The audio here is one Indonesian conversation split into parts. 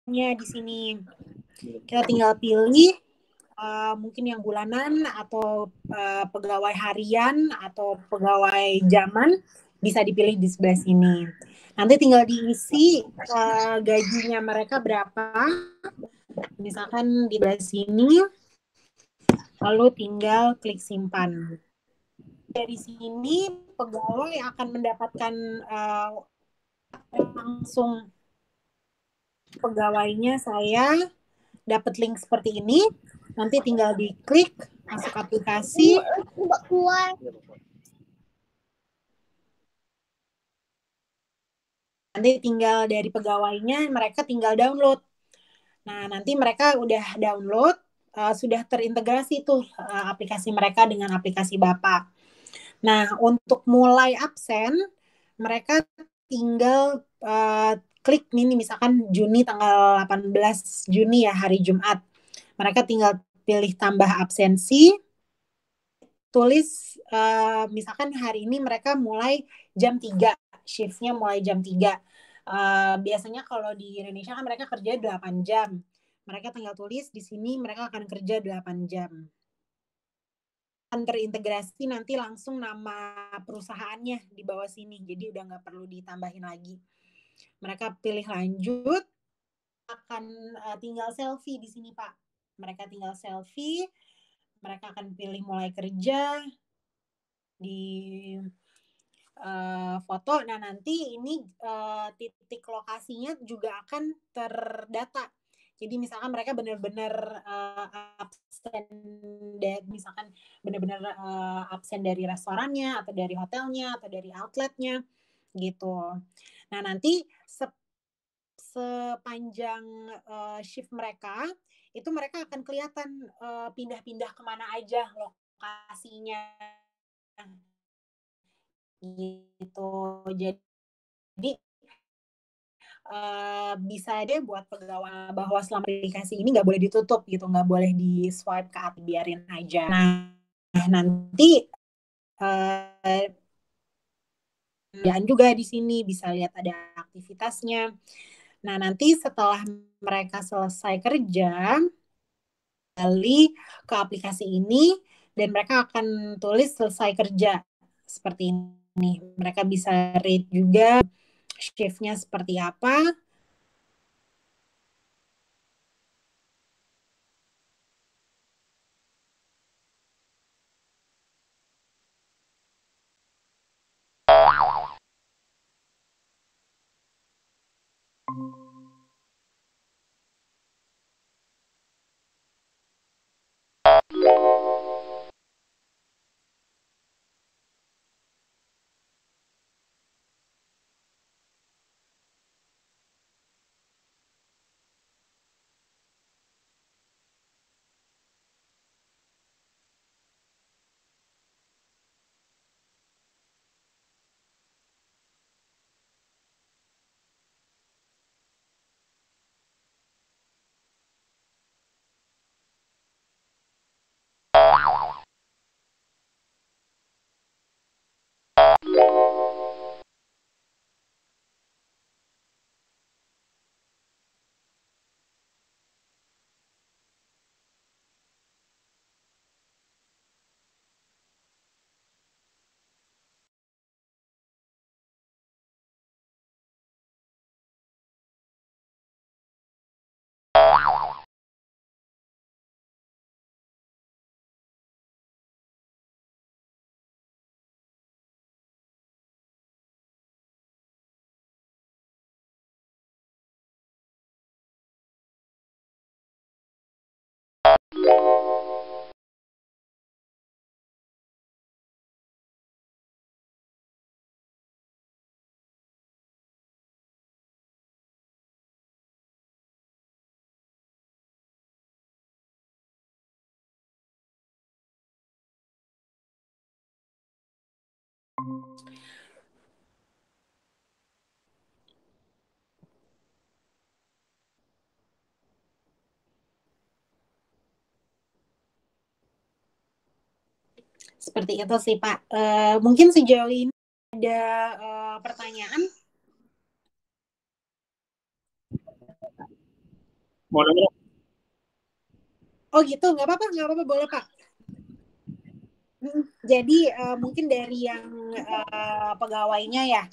di sini. Kita tinggal pilih mungkin yang bulanan atau pegawai harian atau pegawai zaman, bisa dipilih di sebelah sini. Nanti tinggal diisi gajinya mereka berapa. Misalkan di sebelah sini, lalu tinggal klik simpan. Dari sini pegawai akan mendapatkan langsung pegawainya, saya dapat link seperti ini. Nanti tinggal diklik masuk aplikasi. Nanti tinggal dari pegawainya, mereka tinggal download. Nah, nanti mereka udah download, sudah terintegrasi tuh aplikasi mereka dengan aplikasi Bapak. Nah, untuk mulai absen, mereka tinggal klik ini, misalkan Juni, tanggal 18 Juni ya, hari Jumat. Mereka tinggal pilih tambah absensi, tulis misalkan hari ini mereka mulai jam 3, shiftnya mulai jam 3. Biasanya kalau di Indonesia kan mereka kerja 8 jam. Mereka tinggal tulis di sini mereka akan kerja 8 jam. Akan terintegrasi nanti langsung nama perusahaannya di bawah sini. Jadi udah nggak perlu ditambahin lagi. Mereka pilih lanjut, akan tinggal selfie di sini, Pak. Mereka tinggal selfie, mereka akan pilih mulai kerja di foto. Nah, nanti ini titik lokasinya juga akan terdata. Jadi misalkan mereka benar-benar absen, misalkan benar-benar absen dari restorannya atau dari hotelnya atau dari outletnya gitu. Nah, nanti sepanjang shift mereka itu mereka akan kelihatan pindah-pindah kemana aja lokasinya gitu. Jadi bisa deh buat pegawai bahwa selama aplikasi ini nggak boleh ditutup gitu, nggak boleh di swipe ke atas, biarin aja. Nah, nanti dan juga di sini bisa lihat ada aktivitasnya. Nah, nanti setelah mereka selesai kerja, kembali ke aplikasi ini dan mereka akan tulis selesai kerja seperti ini. Mereka bisa rate juga shiftnya seperti apa. Seperti itu sih, Pak. Mungkin sejauh ini ada pertanyaan? Mau nanya? Oh gitu, nggak apa-apa, boleh Pak. Jadi mungkin dari yang pegawainya ya,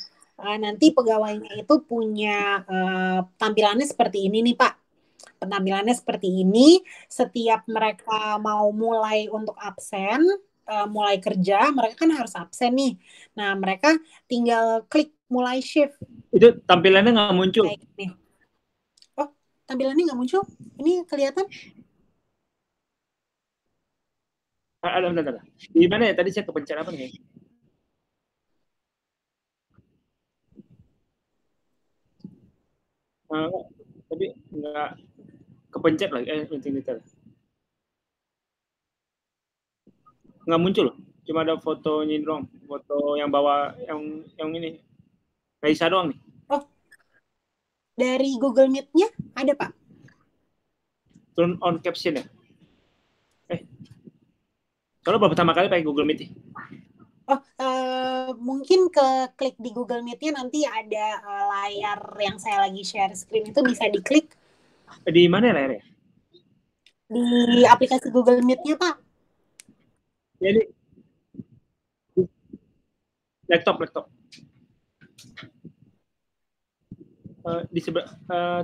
nanti pegawainya itu punya tampilannya seperti ini nih Pak. Penampilannya seperti ini, setiap mereka mau mulai untuk absen, mulai kerja, mereka kan harus absen nih. Nah, mereka tinggal klik mulai shift Itu tampilannya nggak muncul. kayak gini. Oh, tampilannya nggak muncul? Ini kelihatan? Ada, ada. Di mana ya? Tadi saya kepencet apa nih? Uh, tapi nggak kepencet lagi. Penting detail. Nggak muncul. Cuma ada fotonya doang. Foto yang bawa yang ini. Raisa doang nih. Oh, dari Google Meet-nya ada, Pak. Turn on caption ya. Eh, soalnya baru pertama kali pakai Google Meet. Oh, mungkin ke klik di Google Meet-nya nanti ada layar yang saya lagi share screen itu bisa diklik Di mana ya layarnya? di aplikasi Google Meet-nya, Pak. Jadi laptop. Di sebelah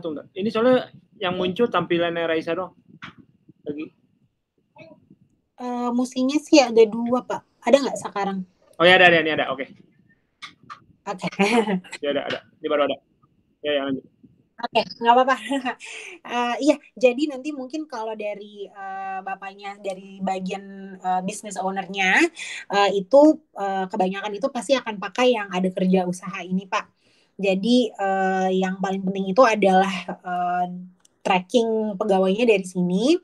tunggu. Ini soalnya yang muncul tampilannya Raisa doang. Lagi. Musiknya sih ada dua, Pak. Ada nggak sekarang? Oh ya ada ini ada. Oke. Oke. Ya ada. Ini baru ada. Ya lanjut. Oke, nggak apa-apa. Iya, jadi nanti mungkin kalau dari bapaknya, dari bagian business owner-nya, itu kebanyakan itu pasti akan pakai yang ada kerja usaha ini, Pak. Jadi yang paling penting itu adalah tracking pegawainya dari sini.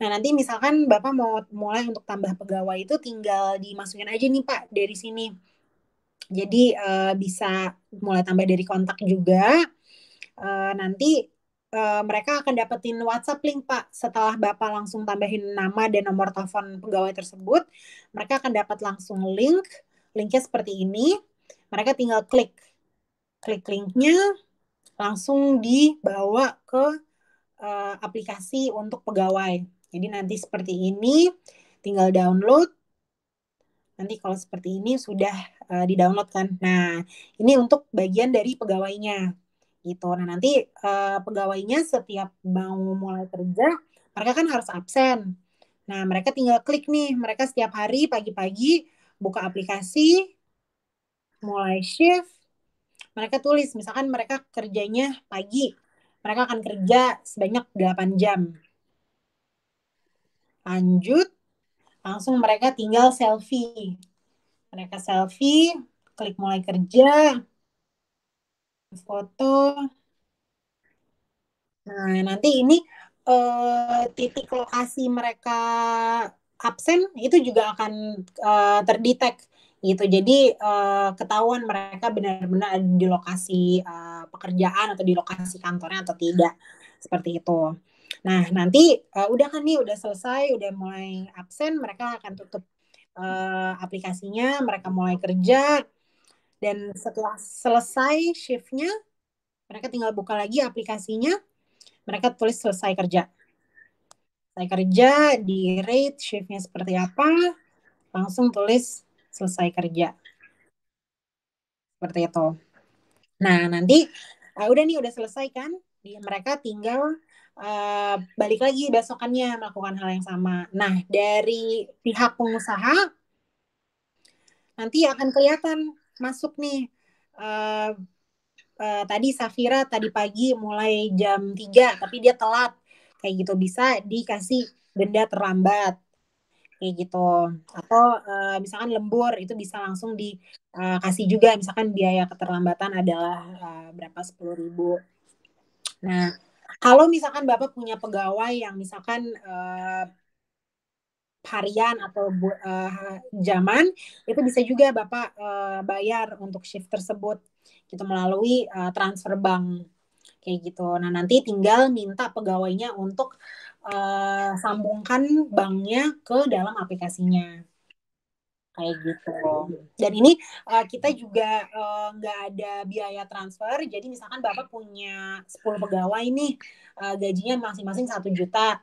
Nah, nanti misalkan Bapak mau mulai untuk tambah pegawai itu tinggal dimasukin aja nih, Pak, dari sini. Jadi bisa mulai tambah dari kontak juga. Nanti mereka akan dapetin WhatsApp link Pak. Setelah Bapak langsung tambahin nama dan nomor telepon pegawai tersebut, mereka akan dapat langsung link. Linknya seperti ini. Mereka tinggal klik linknya, langsung dibawa ke aplikasi untuk pegawai. Jadi nanti seperti ini, tinggal download. Nanti kalau seperti ini sudah di-download kan. Nah, ini untuk bagian dari pegawainya gitu. Nah, nanti pegawainya setiap mau mulai kerja, mereka kan harus absen. Nah, mereka tinggal klik nih, mereka setiap hari pagi-pagi buka aplikasi, mulai shift, mereka tulis, misalkan mereka kerjanya pagi, mereka akan kerja sebanyak 8 jam. Lanjut, langsung mereka tinggal selfie. Mereka selfie, klik mulai kerja, foto. Nah, nanti ini titik lokasi mereka absen itu juga akan terdetek gitu. Jadi ketahuan mereka benar-benar ada di lokasi pekerjaan atau di lokasi kantornya atau tidak. Seperti itu. Nah, nanti udah kan nih udah selesai, udah mulai absen, mereka akan tutup aplikasinya, mereka mulai kerja dan setelah selesai shiftnya, mereka tinggal buka lagi aplikasinya, mereka tulis selesai kerja. Selesai kerja, di rate shiftnya seperti apa, langsung tulis selesai kerja. Seperti itu. Nah, nanti udah nih, udah selesai kan? Mereka tinggal balik lagi besokannya melakukan hal yang sama. Nah, dari pihak pengusaha, nanti akan kelihatan masuk nih. Uh, Tadi Safira tadi pagi mulai jam 3, tapi dia telat. Kayak gitu bisa dikasih denda terlambat. Kayak gitu. Atau misalkan lembur itu bisa langsung dikasih juga, misalkan biaya keterlambatan adalah berapa, 10.000. Nah, kalau misalkan Bapak punya pegawai yang misalkan harian atau jaman, itu bisa juga Bapak bayar untuk shift tersebut gitu melalui transfer bank kayak gitu. Nah, nanti tinggal minta pegawainya untuk sambungkan banknya ke dalam aplikasinya. kayak gitu. Dan ini kita juga nggak ada biaya transfer. Jadi misalkan Bapak punya 10 pegawai nih, gajinya masing-masing 1 juta.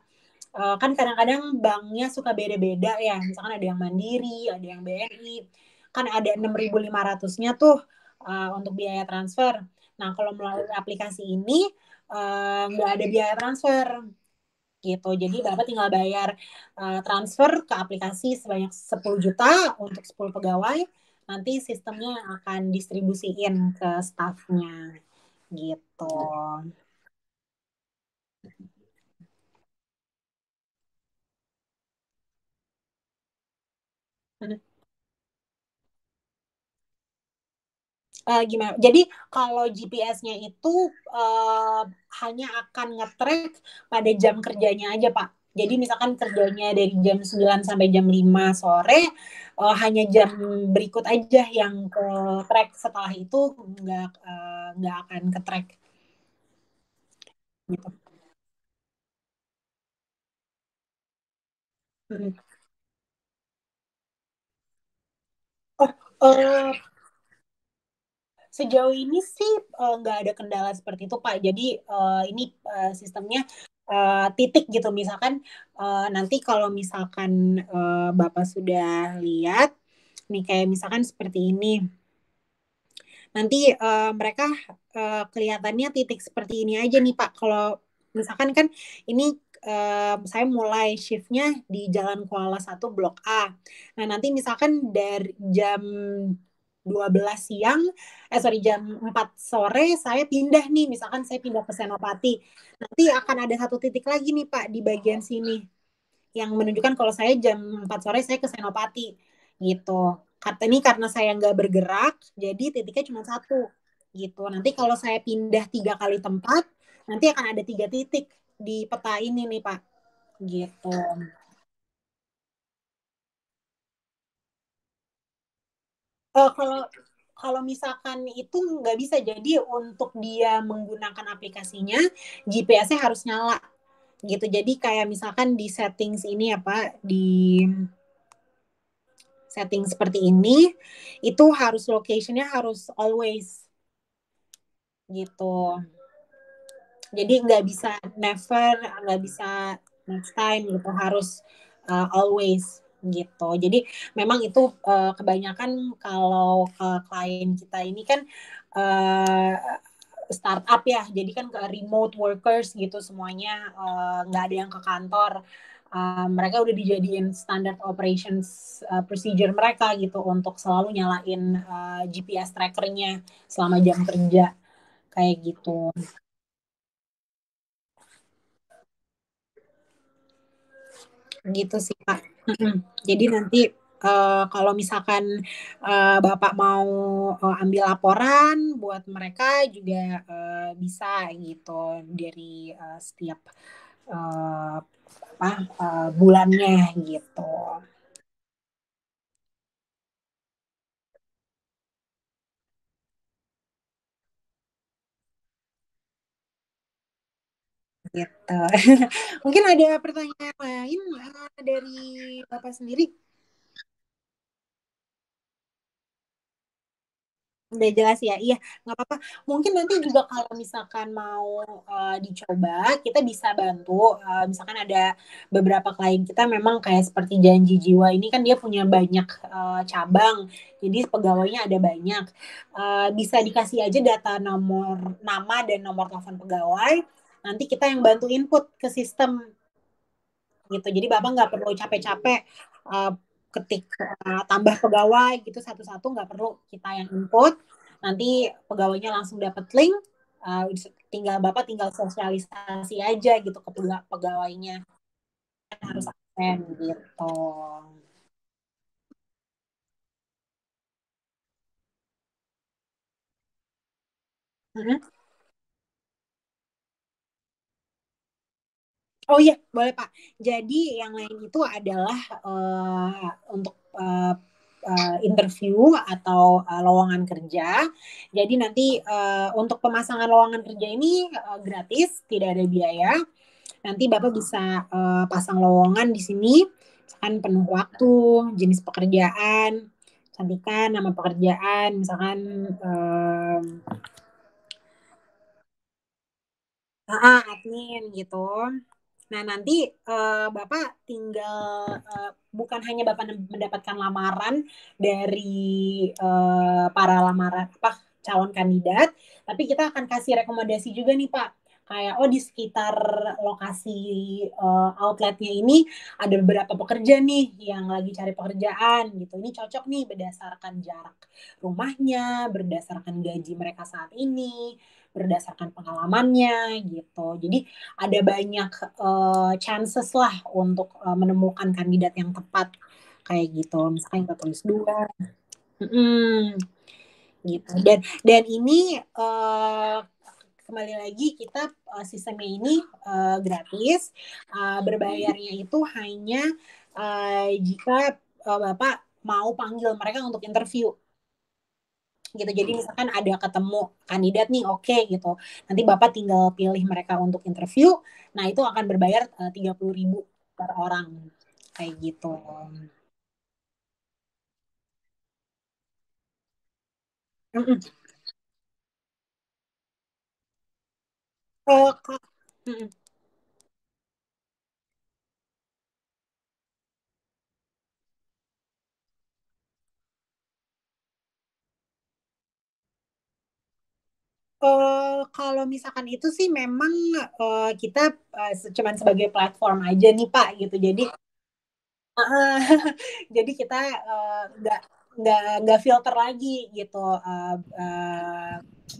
Kan kadang-kadang banknya suka beda-beda ya. Misalkan ada yang Mandiri, ada yang BRI. Kan ada 6.500-nya tuh untuk biaya transfer. Nah, kalau melalui aplikasi ini nggak ada biaya transfer gitu. Jadi Bapak tinggal bayar transfer ke aplikasi sebanyak 10 juta untuk 10 pegawai. Nanti sistemnya akan distribusiin ke staffnya gitu. Gimana? Jadi kalau GPS-nya itu uh, hanya akan nge-track pada jam kerjanya aja, Pak. Jadi misalkan kerjanya dari jam 9 sampai jam 5 sore, hanya jam berikut aja yang ke track. Setelah itu nggak akan ke track gitu. Mm. Oh, sejauh ini sih nggak ada kendala seperti itu, Pak. Jadi ini sistemnya titik gitu. Misalkan nanti kalau misalkan Bapak sudah lihat, nih kayak misalkan seperti ini. Nanti mereka kelihatannya titik seperti ini aja nih, Pak. Kalau misalkan kan ini saya mulai shiftnya di Jalan Kuala 1 Blok A. Nah, nanti misalkan dari jam 12 siang, sorry, jam 4 sore saya pindah nih, misalkan saya pindah ke Senopati. Nanti akan ada satu titik lagi nih, Pak, di bagian sini yang menunjukkan kalau saya jam 4 sore saya ke Senopati gitu. Kata ini karena saya nggak bergerak, jadi titiknya cuma satu gitu. Nanti kalau saya pindah 3 kali tempat, nanti akan ada 3 titik di peta ini nih Pak, gitu. Kalau kalau misalkan itu nggak bisa, jadi untuk dia menggunakan aplikasinya, GPS-nya harus nyala gitu. Jadi kayak misalkan di settings ini ya Pak, di setting seperti ini, itu harus locationnya harus always gitu. Jadi nggak bisa never, nggak bisa next time gitu, harus always gitu. Jadi memang itu kebanyakan kalau klien kita ini kan uh, startup ya, jadi kan ke remote workers gitu semuanya, nggak ada yang ke kantor. Mereka udah dijadiin standard operations procedure mereka gitu untuk selalu nyalain GPS trackernya selama jam kerja kayak gitu. Gitu sih Pak. Jadi nanti kalau misalkan Bapak mau ambil laporan buat mereka juga bisa gitu dari setiap eh, apa bulannya gitu. Gitu. Mungkin ada pertanyaan lain dari Bapak sendiri? Udah jelas ya, iya nggak apa-apa. Mungkin nanti juga kalau misalkan mau dicoba, kita bisa bantu. Misalkan ada beberapa klien kita memang kayak seperti Janji Jiwa ini kan dia punya banyak cabang, jadi pegawainya ada banyak. Bisa dikasih aja data nomor nama dan nomor telepon pegawai. Nanti kita yang bantu input ke sistem gitu. Jadi Bapak nggak perlu capek-capek uh, ketik tambah pegawai gitu satu-satu, nggak perlu, kita yang input. Nanti pegawainya langsung dapat link, uh, tinggal Bapak tinggal sosialisasi aja gitu ke pegawainya, harus absen gitu. Hmm. Oh iya, boleh Pak. Jadi yang lain itu adalah untuk interview atau lowongan kerja. Jadi nanti untuk pemasangan lowongan kerja ini gratis, tidak ada biaya. Nanti Bapak bisa pasang lowongan di sini. Misalkan penuh waktu, jenis pekerjaan, cantikan, nama pekerjaan, misalkan admin gitu. Nah, nanti Bapak tinggal bukan hanya Bapak mendapatkan lamaran dari para lamaran apa calon kandidat, tapi kita akan kasih rekomendasi juga nih Pak. Kayak di sekitar lokasi outletnya ini ada beberapa pekerja nih yang lagi cari pekerjaan gitu. Ini cocok nih berdasarkan jarak rumahnya, berdasarkan gaji mereka saat ini, berdasarkan pengalamannya gitu. Jadi ada banyak chances lah untuk menemukan kandidat yang tepat kayak gitu. Misalkan kita tulis dua, gitu. Dan ini kembali lagi kita sistemnya ini gratis. Berbayarnya itu hanya jika Bapak mau panggil mereka untuk interview gitu. Jadi misalkan ada ketemu kandidat nih, oke gitu. Nanti Bapak tinggal pilih mereka untuk interview. Nah, itu akan berbayar 30.000 per orang kayak gitu. Mm-mm. Eh, ka- mm-mm. Kalau misalkan itu sih memang kita cuman sebagai platform aja nih Pak gitu. Jadi jadi kita nggak filter lagi gitu.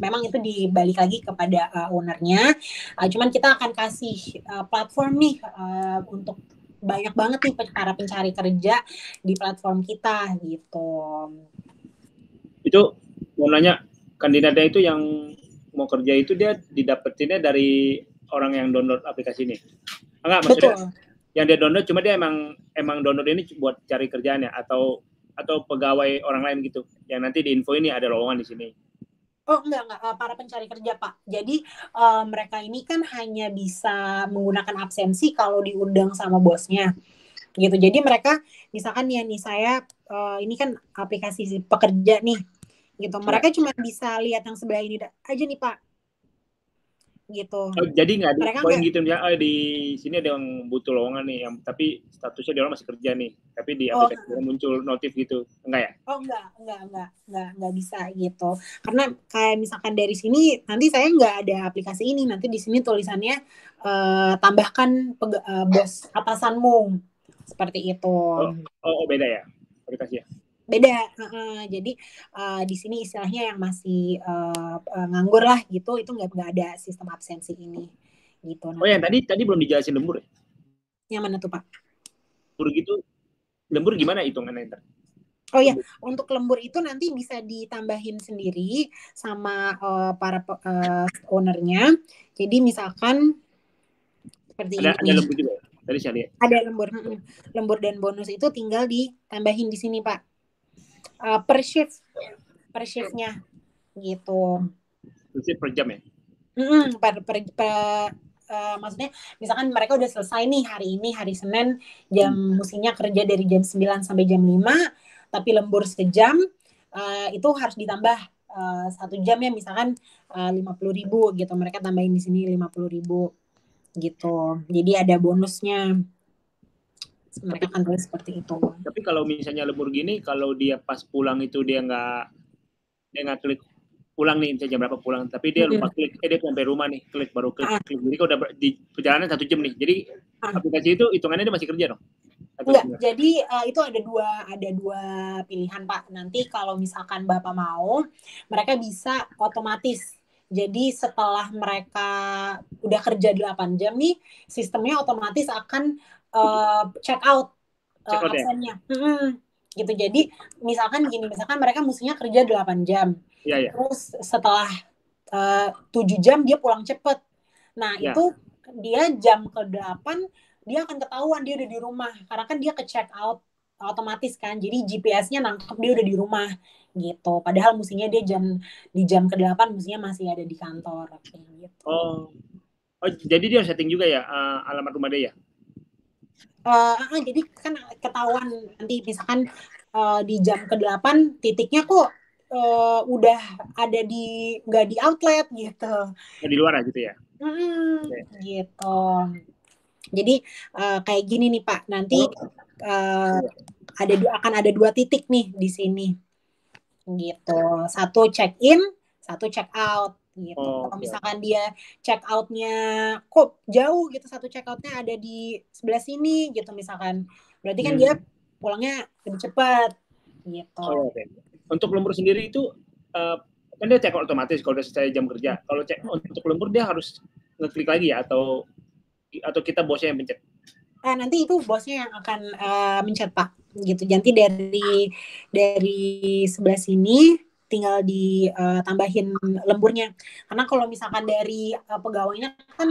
Memang itu dibalik lagi kepada ownernya. Cuman kita akan kasih platform nih untuk banyak banget nih para pencari kerja di platform kita gitu. Itu mau nanya, kandidatnya itu yang mau kerja itu dia didapetinnya dari orang yang download aplikasi ini? Enggak, maksudnya Betul. yang dia download cuma dia emang download ini buat cari kerjaan ya, atau pegawai orang lain gitu yang nanti di info ini ada lowongan di sini? Oh enggak para pencari kerja Pak. Jadi mereka ini kan hanya bisa menggunakan absensi kalau diundang sama bosnya gitu. Jadi mereka misalkan ya nih saya ini kan aplikasi pekerja nih gitu. Ya. Mereka cuma bisa lihat yang sebelah ini aja nih Pak gitu. Oh, jadi nggak di Mereka poin nggak gitu misalnya, di sini ada yang butuh lowongan nih, yang tapi statusnya dia orang masih kerja nih, tapi di oh aplikasi muncul notif gitu, enggak ya? oh enggak bisa gitu. Karena kayak misalkan dari sini nanti saya nggak ada aplikasi ini. Nanti di sini tulisannya tambahkan bos atasanmu seperti itu. Oh, oh, beda ya aplikasinya. Beda. Jadi di sini istilahnya yang masih nganggur lah gitu, itu nggak ada sistem absensi ini gitu. Oh, Nanti yang tadi belum dijelasin lembur ya? yang mana tuh Pak? Lembur gitu, lembur gimana hitungannya ntar? Oh ya, Lembur. untuk lembur itu nanti bisa ditambahin sendiri sama para ownernya. Jadi misalkan seperti Ada ini ada nih, lembur juga ya? Tadi saya lihat. ada lembur, lembur dan bonus itu tinggal ditambahin di sini Pak. Per shift, per shiftnya gitu. Terus per jam ya? Maksudnya misalkan mereka udah selesai nih hari ini hari Senin mestinya kerja dari jam 9 sampai jam 5 tapi lembur sejam itu harus ditambah 1 jam ya misalkan 50.000 gitu mereka tambahin di sini 50.000 gitu jadi ada bonusnya Tapi mereka akan tulis seperti itu. tapi kalau misalnya lembur gini, kalau dia pas pulang itu dia nggak klik pulang nih, misalnya jam berapa pulang, tapi dia lupa Mm-mm. klik, dia sampai rumah nih, klik baru klik, Ah, klik. Jadi kalau udah di perjalanan 1 jam nih, jadi ah. aplikasi itu hitungannya dia masih kerja dong? Atau Enggak, gimana? jadi itu ada dua pilihan Pak. Nanti kalau misalkan Bapak mau, mereka bisa otomatis. Jadi setelah mereka udah kerja 8 jam nih, sistemnya otomatis akan check out Check out ya? absennya. Gitu. Jadi misalkan gini, misalkan mereka mestinya kerja 8 jam. Iya, iya. Terus setelah 7 jam dia pulang cepet. Nah, Ya. itu dia jam ke-8 dia akan ketahuan dia udah di rumah karena kan dia ke check out otomatis kan. Jadi GPS-nya nangkep dia udah di rumah gitu. Padahal mestinya dia di jam ke-8 mestinya masih ada di kantor kayak gitu. Oh, oh, jadi dia setting juga ya alamat rumah dia ya? Jadi kan ketahuan nanti misalkan di jam ke-8 titiknya kok udah ada nggak di outlet gitu. Di luar gitu ya. Gitu. Jadi kayak gini nih Pak, nanti uh, akan ada 2 titik nih di sini. Gitu. Satu check in, satu check out gitu. Kalau misalkan dia check outnya kok jauh gitu, satu check outnya ada di sebelah sini gitu misalkan, berarti kan dia pulangnya lebih cepat gitu. Untuk lembur sendiri itu kan dia check out otomatis kalau udah selesai jam kerja. Kalau check untuk lembur dia harus ngeklik lagi ya, atau kita bosnya yang pencet? Nanti itu bosnya yang akan mencet Pak gitu. Nanti dari sebelah sini tinggal ditambahin lemburnya. Karena kalau misalkan dari pegawainya kan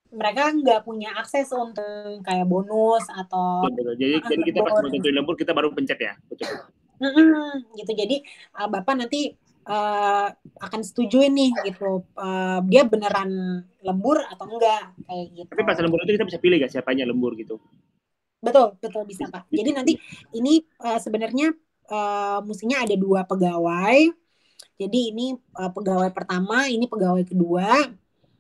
mereka nggak punya akses untuk kayak bonus atau jadi kita pas mau tentuin lembur kita baru pencet ya, betul. Gitu. Jadi Bapak nanti akan setujuin nih gitu, dia beneran lembur atau enggak kayak gitu. Tapi pas lembur itu kita bisa pilih gak siapanya lembur gitu? Betul bisa Pak. Jadi nanti ini sebenarnya mestinya ada 2 pegawai. Jadi ini pegawai pertama, ini pegawai kedua.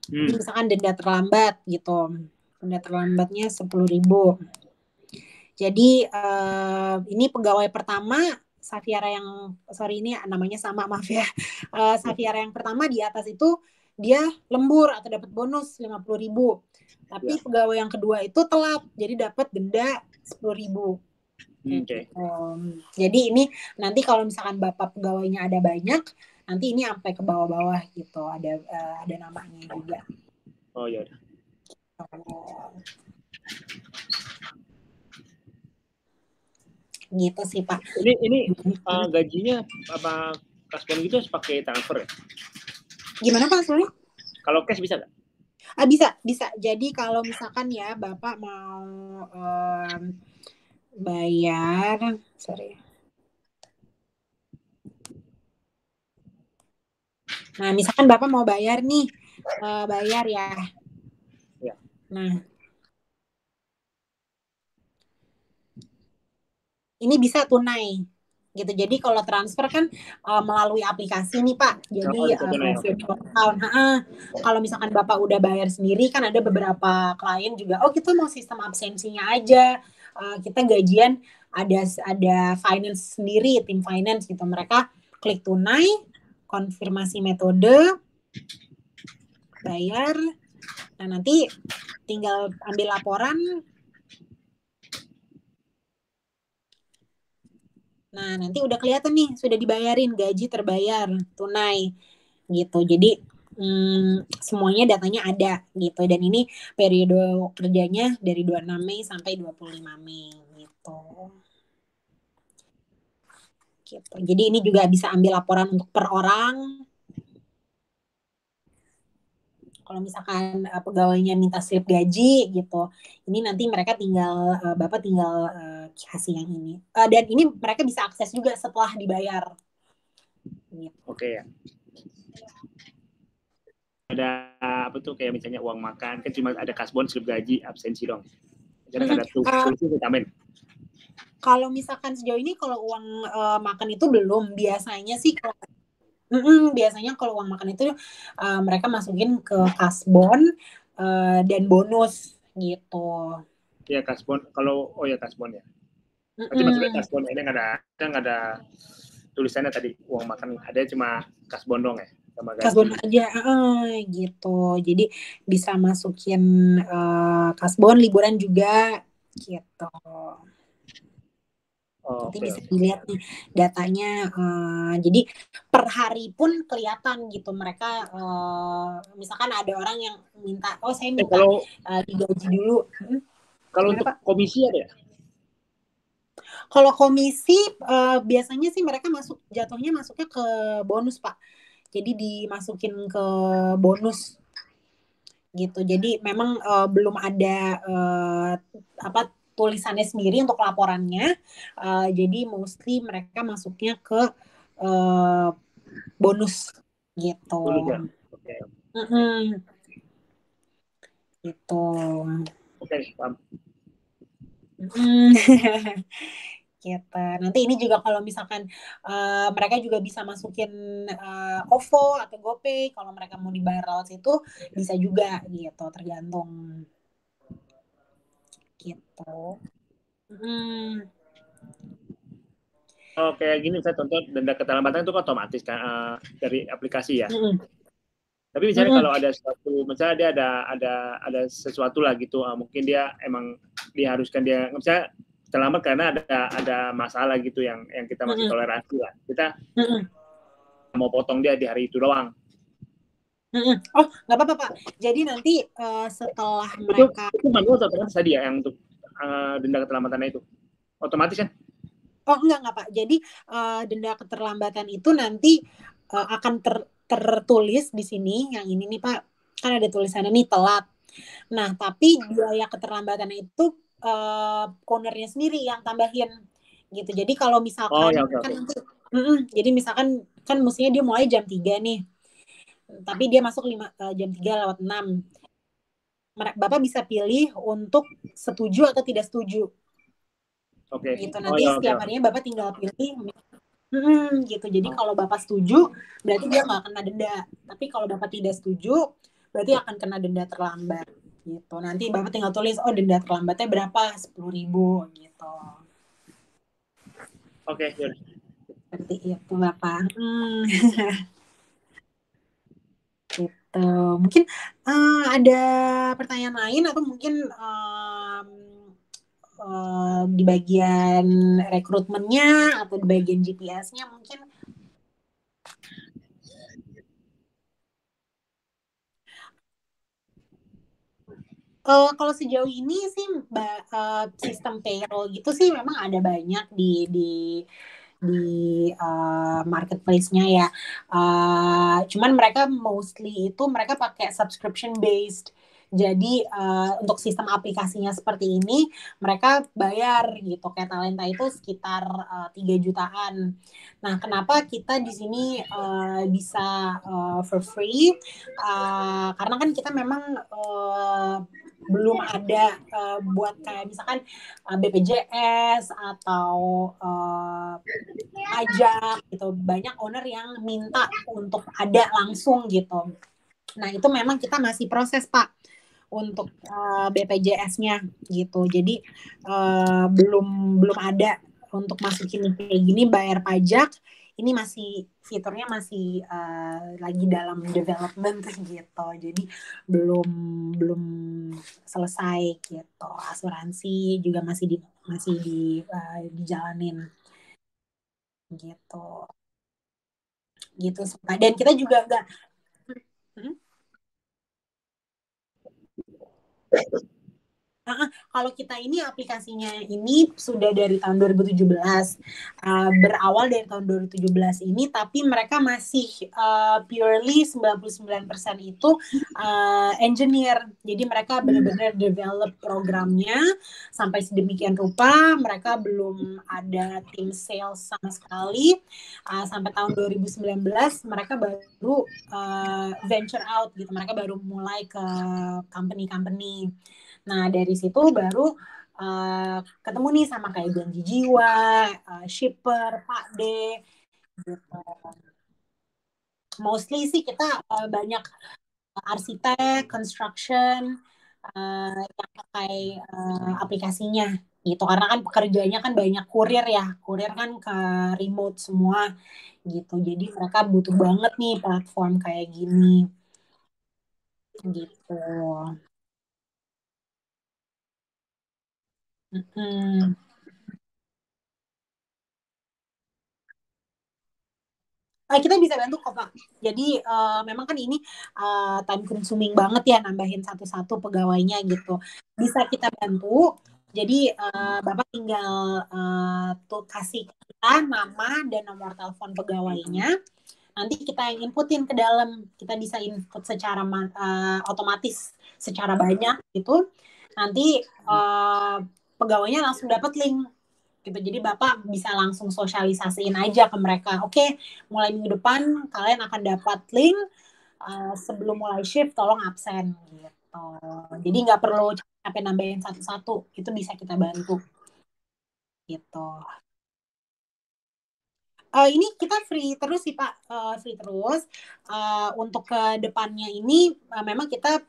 Jadi misalkan denda terlambat gitu. Denda terlambatnya 10.000. Jadi ini pegawai pertama Safiara yang ini namanya sama, maaf ya. Safiara yang pertama di atas itu dia lembur atau dapat bonus 50.000. Tapi pegawai yang kedua itu telat, jadi dapat denda 10.000. Gitu. Jadi ini nanti kalau misalkan Bapak pegawainya ada banyak, nanti ini sampai ke bawah-bawah gitu, ada namanya juga. Oh ya. Gitu sih Pak. Ini gajinya apa kasbon gitu harus pakai transfer ya? Gimana Pak, sorry? Kalau cash bisa nggak? Bisa. Jadi kalau misalkan ya Bapak mau bayar, Nah, misalkan Bapak mau bayar nih, bayar ya. Nah, ini bisa tunai gitu. Jadi kalau transfer kan melalui aplikasi nih Pak. Jadi virtual account. Kalau misalkan Bapak udah bayar sendiri kan ada beberapa klien juga. Oh kita mau sistem absensinya aja. Kita gajian ada finance sendiri, tim finance gitu. Mereka klik tunai, konfirmasi metode, bayar. Nah nanti tinggal ambil laporan. Nah, nanti udah kelihatan nih, sudah dibayarin, gaji terbayar, tunai, gitu. Jadi, semuanya datanya ada, gitu. Dan ini periode kerjanya dari 26 Mei sampai 25 Mei, gitu. Gitu. Jadi ini juga bisa ambil laporan untuk per orang. Kalau misalkan pegawainya minta slip gaji, gitu. Ini nanti mereka Bapak tinggal kasih yang ini. Dan ini mereka bisa akses juga setelah dibayar. Gitu. Oke ya. Ada apa tuh kayak misalnya uang makan kan cuma ada kasbon, slip gaji, absensi dong. Jadi ada tulis vitamin. Kalau misalkan sejauh ini kalau uang makan itu belum, biasanya sih biasanya kalau uang makan itu mereka masukin ke kasbon dan bonus gitu. Ya kasbon, kalau kasbon ya. Berarti maksudnya kasbon ini nggak ada tulisannya tadi uang makan, ada cuma kasbon dong ya, sama gaji. Kasbon aja gitu. Jadi bisa masukin kasbon, liburan juga gitu. Nanti bisa dilihat nih datanya. Jadi per hari pun kelihatan gitu mereka. Misalkan ada orang yang minta, saya minta digaji dulu. Kalau untuk komisi ada ya? Kalau komisi biasanya sih mereka jatuhnya masuknya ke bonus Pak. Jadi dimasukin ke bonus gitu. Jadi memang belum ada tulisannya sendiri untuk laporannya. Jadi mostly mereka masuknya ke bonus gitu. Bonus ya. Gitu. Oke, paham. Gitu. Nanti ini juga kalau misalkan mereka juga bisa masukin OVO atau GoPay kalau mereka mau dibayar lewat situ bisa juga gitu, tergantung gitu. Hmm. Oh, kayak gini saya contoh denda keterlambatan itu kan otomatis kan dari aplikasi ya. Mm-mm. Tapi misalnya Mm-mm. kalau ada suatu, misalnya dia ada sesuatu lah gitu, mungkin dia emang diharuskan dia misalnya terlambat karena ada masalah gitu yang kita masih Mm-mm. toleransi lah. Kita Mm-mm. mau potong dia di hari itu doang. Mm-mm. Oh, nggak apa-apa Pak. Jadi nanti setelah Itu mereka manual atau otomatis tadi ya yang untuk denda keterlambatannya itu otomatis kan? Oh enggak Pak. Jadi denda keterlambatan itu nanti akan tertulis di sini. Yang ini nih Pak, kan ada tulisannya nih telat. Nah, tapi biaya keterlambatan itu ownernya sendiri yang tambahin gitu. Jadi kalau Oh ya, misalkan oke kan oke. nanti jadi misalkan kan mestinya dia mulai jam 3 nih. Tapi dia masuk jam 3 lewat 6. Bapak bisa pilih untuk setuju atau tidak setuju Oke. gitu. Oh Nanti ya, oke setiap oke. harinya Bapak tinggal pilih gitu. Jadi kalau Bapak setuju, berarti dia nggak kena denda. Tapi kalau Bapak tidak setuju, berarti akan kena denda terlambat. Gitu. Nanti Bapak tinggal tulis, oh denda terlambatnya berapa? 10.000 gitu. Oke, ya. Seperti itu Bapak. Gitu. Mungkin ada pertanyaan lain atau mungkin di bagian rekrutmennya atau di bagian GPS-nya mungkin. Kalau sejauh ini sih sistem payroll gitu sih memang ada banyak di marketplace-nya ya. Cuman mereka mostly itu mereka pakai subscription based. Jadi untuk sistem aplikasinya seperti ini mereka bayar gitu. Kayak Talenta itu sekitar 3 jutaan. Nah, kenapa kita di sini bisa for free? Karena kan kita memang belum ada buat kayak misalkan BPJS atau pajak gitu. Banyak owner yang minta untuk ada langsung gitu. Nah, itu memang kita masih proses, Pak, untuk BPJS-nya gitu. Jadi belum ada untuk masukin kayak gini bayar pajak. Ini masih fiturnya masih lagi dalam development gitu. Jadi belum belum selesai gitu. Asuransi juga dijalanin gitu. Gitu. Dan kita juga enggak. Kalau kita ini aplikasinya ini sudah dari tahun 2017. Berawal dari tahun 2017 ini, tapi mereka masih purely 99% itu engineer. Jadi mereka benar-benar develop programnya sampai sedemikian rupa. Mereka belum ada tim sales sama sekali. Sampai tahun 2019 mereka baru venture out gitu. Mereka baru mulai ke company-company. Nah, dari situ baru ketemu nih sama kayak Janji Jiwa, Shipper, Pak D, gitu. Mostly sih kita banyak arsitek, construction, yang pakai aplikasinya gitu. Karena kan pekerjaannya kan banyak kurir ya. Kurir kan ke remote semua gitu. Jadi mereka butuh banget nih platform kayak gini gitu. Mm-mm. Kita bisa bantu kok Pak. Jadi memang kan ini time consuming banget ya nambahin satu-satu pegawainya gitu. Bisa kita bantu. Jadi Bapak tinggal tuh kasih kita nama dan nomor telepon pegawainya. Nanti kita yang inputin ke dalam. Kita bisa input secara otomatis, secara banyak gitu. Nanti pegawainya langsung dapat link gitu. Jadi Bapak bisa langsung sosialisasiin aja ke mereka. Oke, mulai minggu depan kalian akan dapat link sebelum mulai shift tolong absen gitu. Jadi nggak perlu capek sampai nambahin satu-satu, itu bisa kita bantu gitu. Ini kita free terus sih Pak, free terus. Untuk ke depannya ini memang kita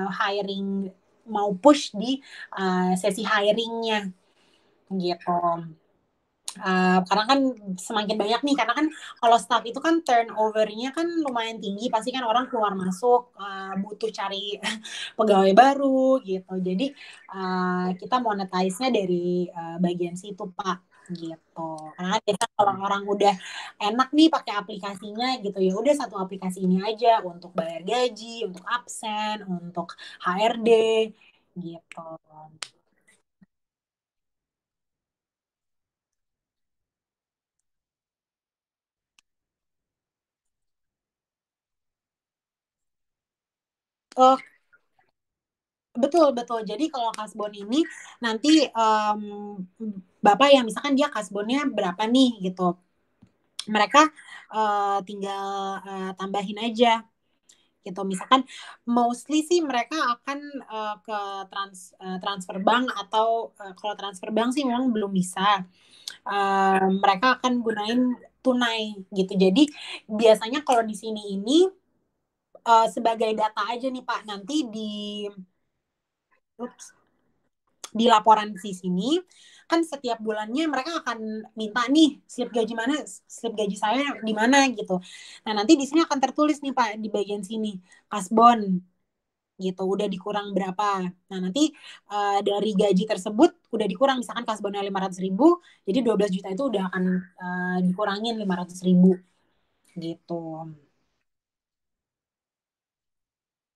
hiring, mau push di sesi hiringnya gitu. Karena kan semakin banyak nih, karena kan kalau staff itu kan turnover-nya kan lumayan tinggi, pasti kan orang keluar masuk, butuh cari pegawai baru gitu. Jadi kita monetize-nya dari bagian situ Pak gitu. Karena biasa kalau orang udah enak nih pakai aplikasinya gitu, ya udah satu aplikasi ini aja untuk bayar gaji, untuk absen, untuk HRD gitu. Oh, betul betul. Jadi kalau kasbon ini nanti Bapak yang misalkan dia kasbonnya berapa nih gitu. Mereka tinggal tambahin aja gitu. Misalkan mostly sih mereka akan ke transfer bank, atau kalau transfer bank sih memang belum bisa. Mereka akan gunain tunai gitu. Jadi biasanya kalau di sini ini sebagai data aja nih Pak, nanti di laporan di sini kan setiap bulannya mereka akan minta nih slip gaji mana, slip gaji saya di mana gitu. Nah nanti di sini akan tertulis nih Pak di bagian sini kasbon gitu udah dikurang berapa. Nah nanti dari gaji tersebut udah dikurang, misalkan kasbonnya 500.000, jadi 12 juta itu udah akan dikurangin 500.000 gitu.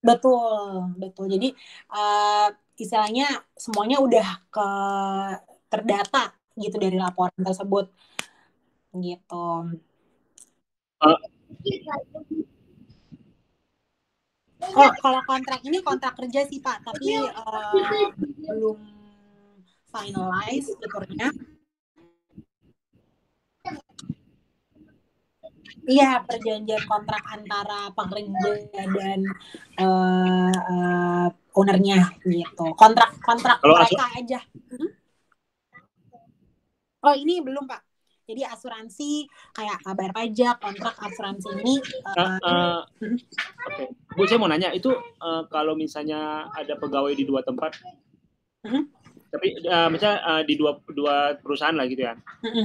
Betul, betul. Jadi istilahnya semuanya udah terdata gitu dari laporan tersebut gitu. Uh, Oh, kalau kontrak ini kontrak kerja sih Pak, tapi belum finalize fiturnya. Iya, perjanjian kontrak antara pekerja dan ownernya gitu. Kontrak kalau mereka aja. Oh, ini belum Pak. Jadi asuransi kayak bayar pajak, kontrak asuransi ini. Okay. Bu, saya mau nanya itu kalau misalnya ada pegawai di dua tempat, tapi misalnya di dua perusahaan lah gitu ya.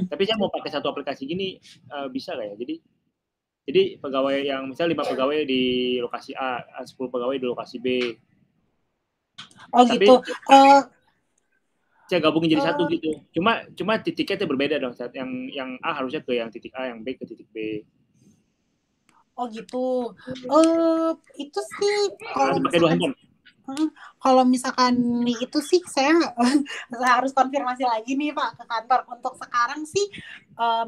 Tapi saya mau pakai satu aplikasi gini, bisa nggak ya? Jadi pegawai yang misalnya 5 pegawai di lokasi A, 10 pegawai di lokasi B. Oh tapi, gitu. Saya gabungin jadi satu gitu. Cuma titiknya itu berbeda dong. Saat yang A harusnya ke yang titik A, yang B ke titik B. Oh gitu. Itu sih kalau misalkan itu sih saya harus konfirmasi lagi nih Pak ke kantor. Untuk sekarang sih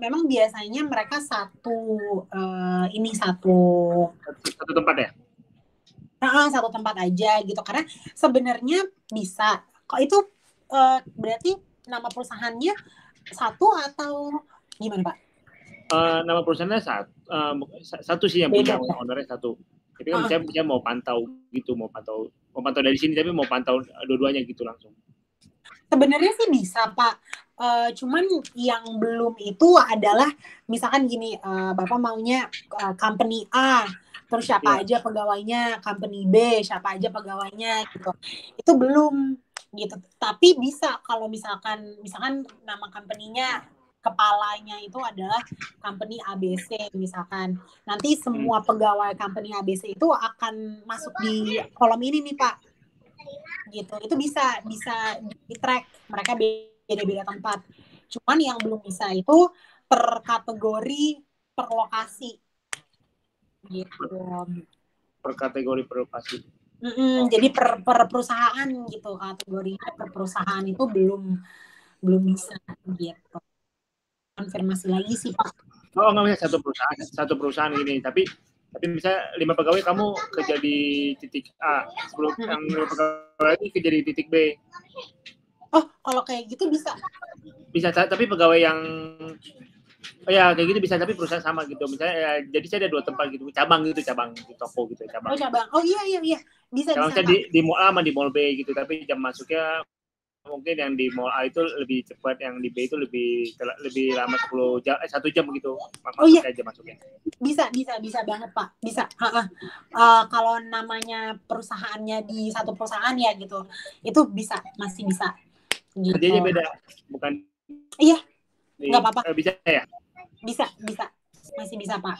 memang biasanya mereka satu tempat ya. Satu tempat aja gitu, karena sebenarnya bisa. Kok itu berarti nama perusahaannya satu atau gimana Pak? Nama perusahaannya satu sih yang punya ownernya satu. Tapi kan saya mau pantau gitu, mau pantau dari sini, tapi mau pantau dua-duanya gitu langsung. Sebenarnya sih bisa Pak. Cuman yang belum itu adalah misalkan gini, Bapak maunya company A, terus siapa aja pegawainya, company B, siapa aja pegawainya gitu. Itu belum gitu. Tapi bisa kalau misalkan nama company-nya, kepalanya itu adalah company ABC misalkan. Nanti semua pegawai company ABC itu akan masuk di kolom ini nih Pak. Gitu. Itu bisa di track, mereka beda-beda tempat. Cuman yang belum bisa itu per kategori, per lokasi. Gitu. Per kategori, per lokasi. Jadi per perusahaan gitu, kategorinya per perusahaan itu belum bisa gitu. Konfirmasi lagi sih Pak. Oh, nggak bisa satu perusahaan gini, tapi misalnya 5 pegawai kamu kerja di titik A, 10 yang 5 pegawai lagi kerja di titik B. Oh, kalau kayak gitu bisa. Bisa, tapi pegawai yang Oh ya kayak gitu bisa, tapi perusahaan sama gitu. Misalnya ya, jadi saya ada 2 tempat gitu, cabang di toko gitu, cabang. Oh cabang. Oh iya. Bisa Cabang bisa. saya di mall A sama di mall B gitu, tapi jam masuknya mungkin yang di mall A itu lebih cepat, yang di B itu lebih lama 1 jam gitu. Oh iya. Aja masuknya. Bisa banget Pak. Bisa. Kalau namanya perusahaannya di satu perusahaan ya gitu, itu masih bisa. Gitu. Kerjanya beda, bukan? Iya. Nggak apa-apa. Bisa ya? Bisa, masih bisa Pak.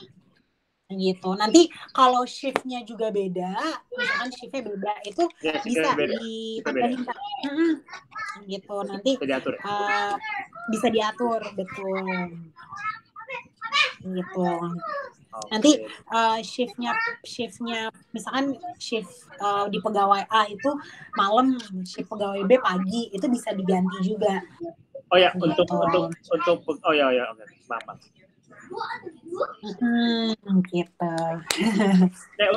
Gitu. Nanti kalau shiftnya juga beda, misalkan shiftnya beda, itu ya, bisa ditambahin Pak. Gitu. Nanti bisa diatur, betul. Gitu. Nanti shiftnya misalkan shift di pegawai A itu malam, shift pegawai B pagi, itu bisa diganti juga. Oh ya, gitu. untuk oh ya oke, paham. Gitu.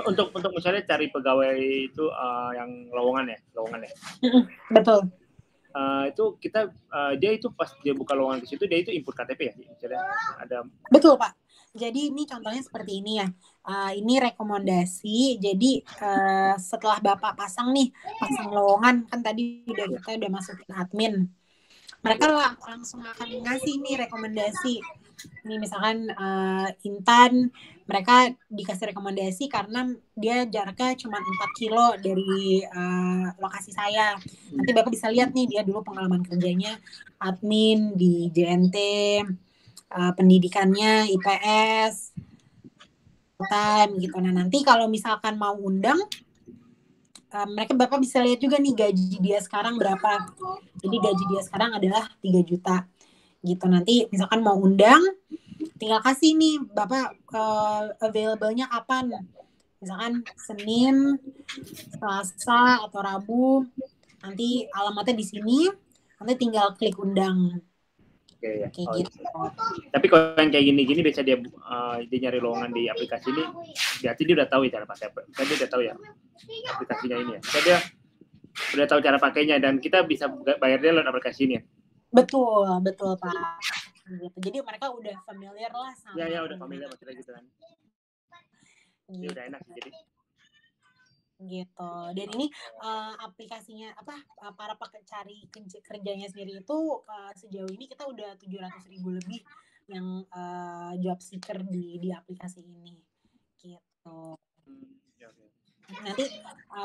Untuk misalnya cari pegawai itu yang lowongan ya. Betul. Itu kita dia itu pas dia buka lowongan di situ, dia itu input KTP ya, misalnya ada. Betul Pak. Jadi ini contohnya seperti ini ya. Ini rekomendasi. Jadi setelah Bapak pasang lowongan, kan tadi kita udah masukin admin. Mereka langsung akan ngasih nih rekomendasi. Ini misalkan Intan, mereka dikasih rekomendasi karena dia jaraknya cuma 4 kilo dari lokasi saya. Nanti Bapak bisa lihat nih, dia dulu pengalaman kerjanya admin di JNT, pendidikannya IPS, time gitu. Nah nanti kalau misalkan mau undang, mereka Bapak bisa lihat juga nih gaji dia sekarang berapa. Jadi gaji dia sekarang adalah 3 juta gitu. Nanti misalkan mau undang, tinggal kasih nih Bapak available-nya kapan. Misalkan Senin, Selasa atau Rabu. Nanti alamatnya di sini. Nanti tinggal klik undang. Kayak gitu. Tapi kalau yang kayak gini biasa dia nyari lowongan di aplikasi ini, berarti dia udah tahu ya cara pakai. Kan dia udah tahu ya aplikasinya ini ya. Kan dia udah tahu cara pakainya dan kita bisa bayar dia lewat aplikasi ini ya. Betul Pak. Gitu. Jadi mereka udah familiar lah sama. Ya udah familiar maksudnya gitu kan. Dia udah enak jadi. Gitu. Dan ini aplikasinya para pencari kerjanya sendiri itu sejauh ini kita udah 700.000 lebih yang job seeker di aplikasi ini gitu. Nanti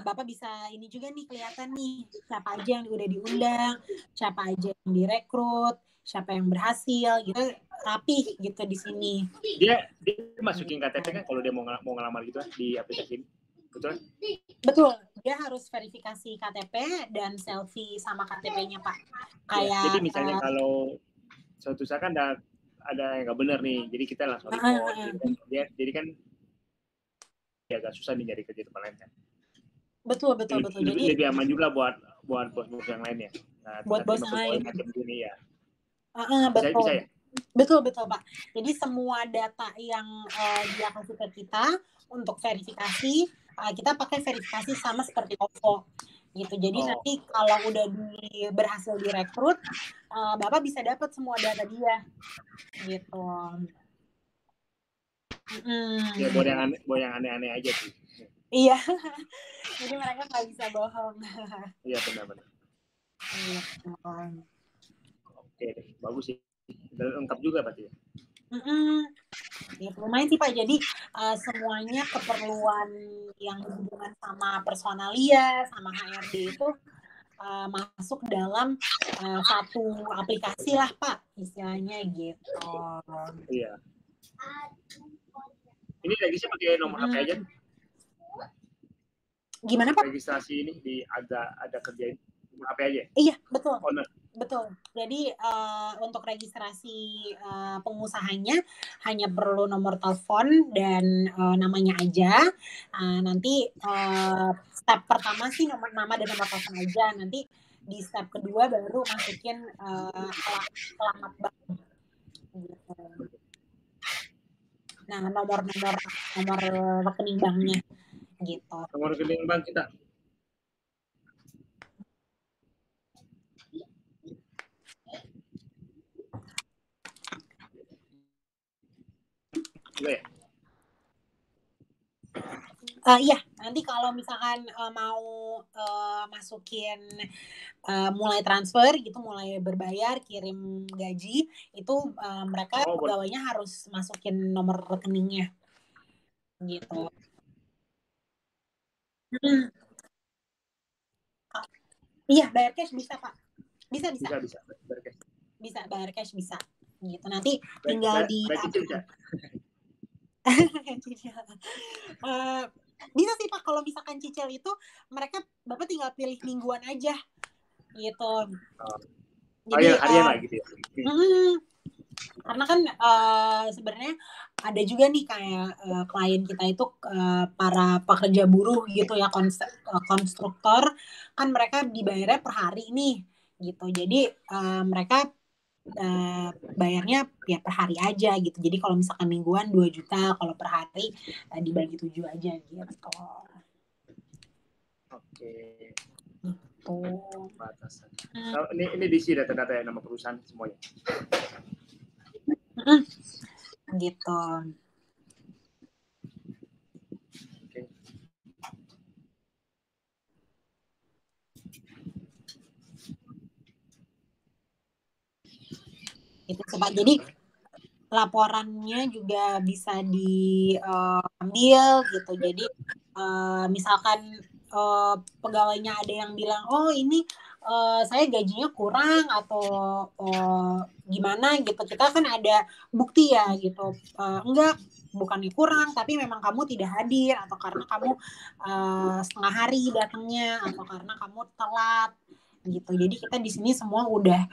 Bapak bisa ini juga nih, kelihatan nih siapa aja yang udah diundang, siapa aja yang direkrut, siapa yang berhasil gitu, rapi gitu di sini. Dia masukin KTP kan kalau dia mau ngelamar gitu di aplikasi ini. Betul, dia harus verifikasi KTP dan selfie sama KTP-nya Pak. Kayak jadi misalnya kalau suatu saat kan ada yang nggak benar nih, jadi kita langsung report. Jadi kan agak susah nih nyari kerja tempat lain kan. Betul. Jadi lebih aman juga buat bos-bos yang lain ya. Buat bos yang lain macam gini ya. Betul. Bisa ya? Betul Pak. Jadi semua data yang dia kasih ke kita untuk verifikasi, kita pakai verifikasi sama seperti OVO gitu. Jadi nanti kalau udah berhasil direkrut, Bapak bisa dapat semua data dia gitu. Ya buat yang aneh-aneh aja sih. Iya. Jadi mereka nggak bisa bohong. Iya benar. Oke, bagus sih. Lengkap juga berarti ya. Ya lumayan sih Pak. Jadi semuanya keperluan yang berhubungan sama personalia, sama HRD itu masuk dalam satu aplikasi lah Pak, istilahnya gitu. Iya. Ini registrasi pakai nomor HP aja? Gimana Pak? Registrasi ini ada kerjain nomor HP aja? Iya, betul. Owner. Betul. Jadi untuk registrasi pengusahanya hanya perlu nomor telepon dan namanya aja. Nanti step pertama sih nama dan nomor telepon aja. Nanti di step kedua baru masukin alamat bank. Gitu. Nah, nomor rekening banknya gitu. Nomor rekening bank kita. ya? Iya, nanti kalau misalkan mau masukin mulai transfer gitu, mulai berbayar, kirim gaji, itu mereka pegawainya harus masukin nomor rekeningnya gitu. Iya, bayar cash bisa, Pak. Bisa. Bisa bayar cash bisa. Gitu. Nanti tinggal bisa sih Pak, kalau misalkan cicil itu Bapak tinggal pilih mingguan aja gitu. Jadi harian lah gitu ya. Karena kan sebenarnya ada juga nih kayak klien kita itu para pekerja buruh gitu ya, konstruktor, kan mereka dibayarnya per hari nih gitu. Jadi mereka bayarnya ya per hari aja gitu. Jadi kalau misalkan mingguan 2 juta, kalau per hari dibagi 7 aja gitu. Oke. Gitu. Batasan. Ini diisi data-data ya, nama perusahaan semuanya. Gitu. Oke. Itu Pak. Jadi laporannya juga bisa diambil gitu. Jadi misalkan pegawainya ada yang bilang, oh ini saya gajinya kurang atau gimana gitu, kita kan ada bukti ya gitu. Enggak, bukannya kurang, tapi memang kamu tidak hadir, atau karena kamu setengah hari datangnya, atau karena kamu telat gitu. Jadi kita di sini semua udah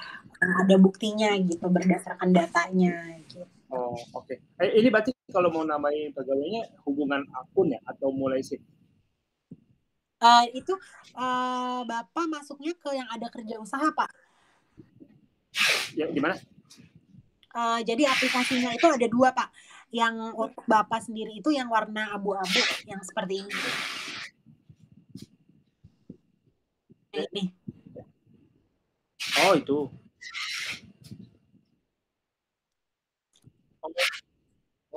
ada buktinya gitu, berdasarkan datanya gitu. Oh, oke. Ini berarti kalau mau namain pegawainya hubungan akun ya, atau mulai sih? Itu Bapak masuknya ke yang ada kerja usaha, Pak. Ya, gimana? Jadi aplikasinya itu ada 2, Pak. Yang untuk Bapak sendiri itu yang warna abu-abu, yang seperti ini. Ini. Oh, itu.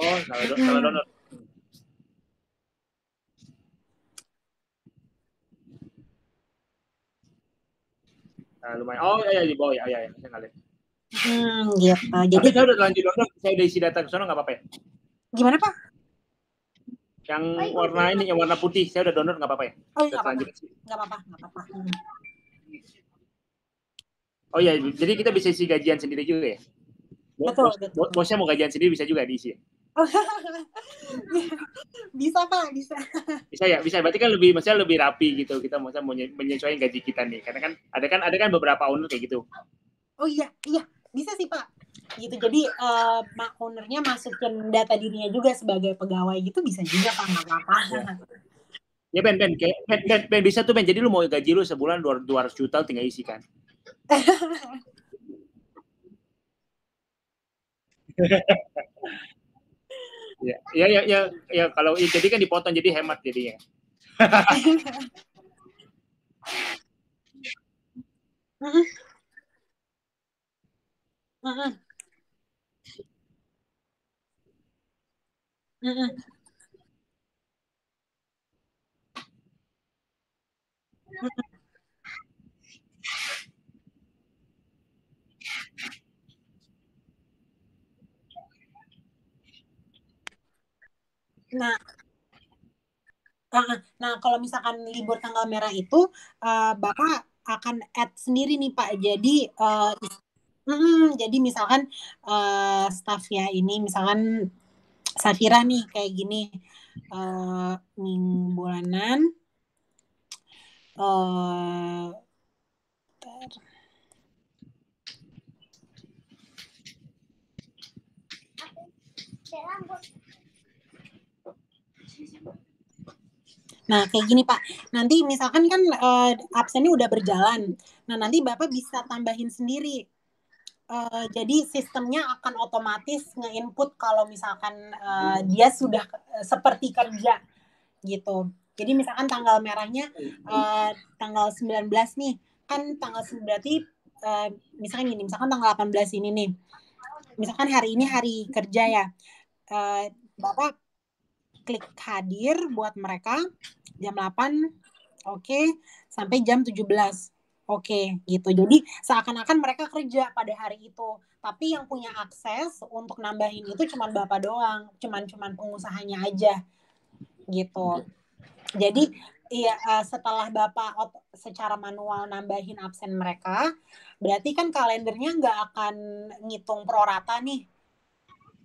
Oh, salah download. Lumayan. Oh, iya di bawah ya. Iya, saya nggak lihat. Gitu. Jadi saya udah lanjut download, saya udah isi data ke sana nggak apa-apa ya? Gimana, Pak? Yang warna ini, yang warna putih, saya udah download nggak apa-apa ya? Oh, nggak apa-apa. Nggak apa-apa. Oh iya, jadi kita bisa isi gajian sendiri juga ya? Betul. Bosnya mau gajian sendiri bisa juga diisi ya? Bisa, Pak, bisa. Bisa ya, bisa. Berarti kan maksudnya lebih rapi gitu. Kita maksudnya mau menyesuaikan gaji kita nih. Karena kan ada beberapa owner kayak gitu. Oh iya, bisa sih Pak. Gitu. Jadi ownernya masukin data dirinya juga sebagai pegawai gitu, bisa juga Pak, nggak apa-apa. Ya Ben, bisa tuh Ben. Jadi lu mau gaji lu sebulan 200 juta tinggal isi kan. Ya kalau jadi kan dipotong, jadi hemat jadinya. Nah, kalau misalkan libur tanggal merah itu, Bapak akan add sendiri nih Pak. Jadi misalkan staff ya ini, misalkan Safira nih kayak gini, bulanan. Nah, kayak gini Pak. Nanti misalkan kan absennya udah berjalan. Nah, nanti Bapak bisa tambahin sendiri. Jadi sistemnya akan otomatis nge-input kalau misalkan dia sudah seperti kerja gitu. Jadi misalkan tanggal merahnya tanggal 19 nih. Kan tanggal 19 berarti misalkan tanggal 18 ini nih. Misalkan hari ini hari kerja ya. Bapak klik hadir buat mereka jam 8, oke, sampai jam 17. Oke, gitu. Jadi seakan-akan mereka kerja pada hari itu. Tapi yang punya akses untuk nambahin itu cuma Bapak doang, cuman pengusahanya aja gitu. Jadi iya, setelah Bapak secara manual nambahin absen mereka, berarti kan kalendernya nggak akan ngitung prorata nih.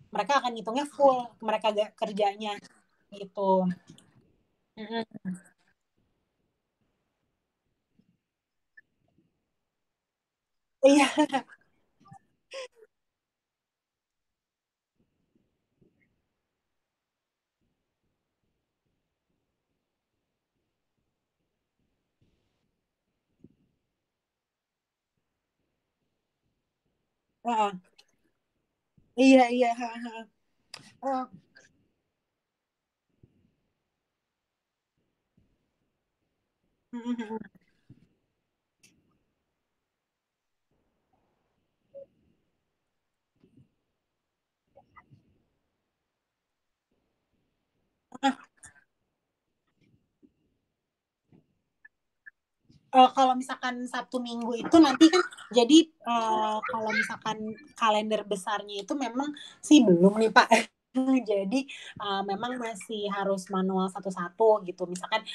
Mereka akan ngitungnya full, mereka gak kerjanya gitu. Iya. Iya, iya. Oh. Kalau misalkan Sabtu Minggu itu nanti kan jadi kalau misalkan kalender besarnya itu memang sih belum nih Pak. Jadi memang masih harus manual satu-satu gitu. Misalkan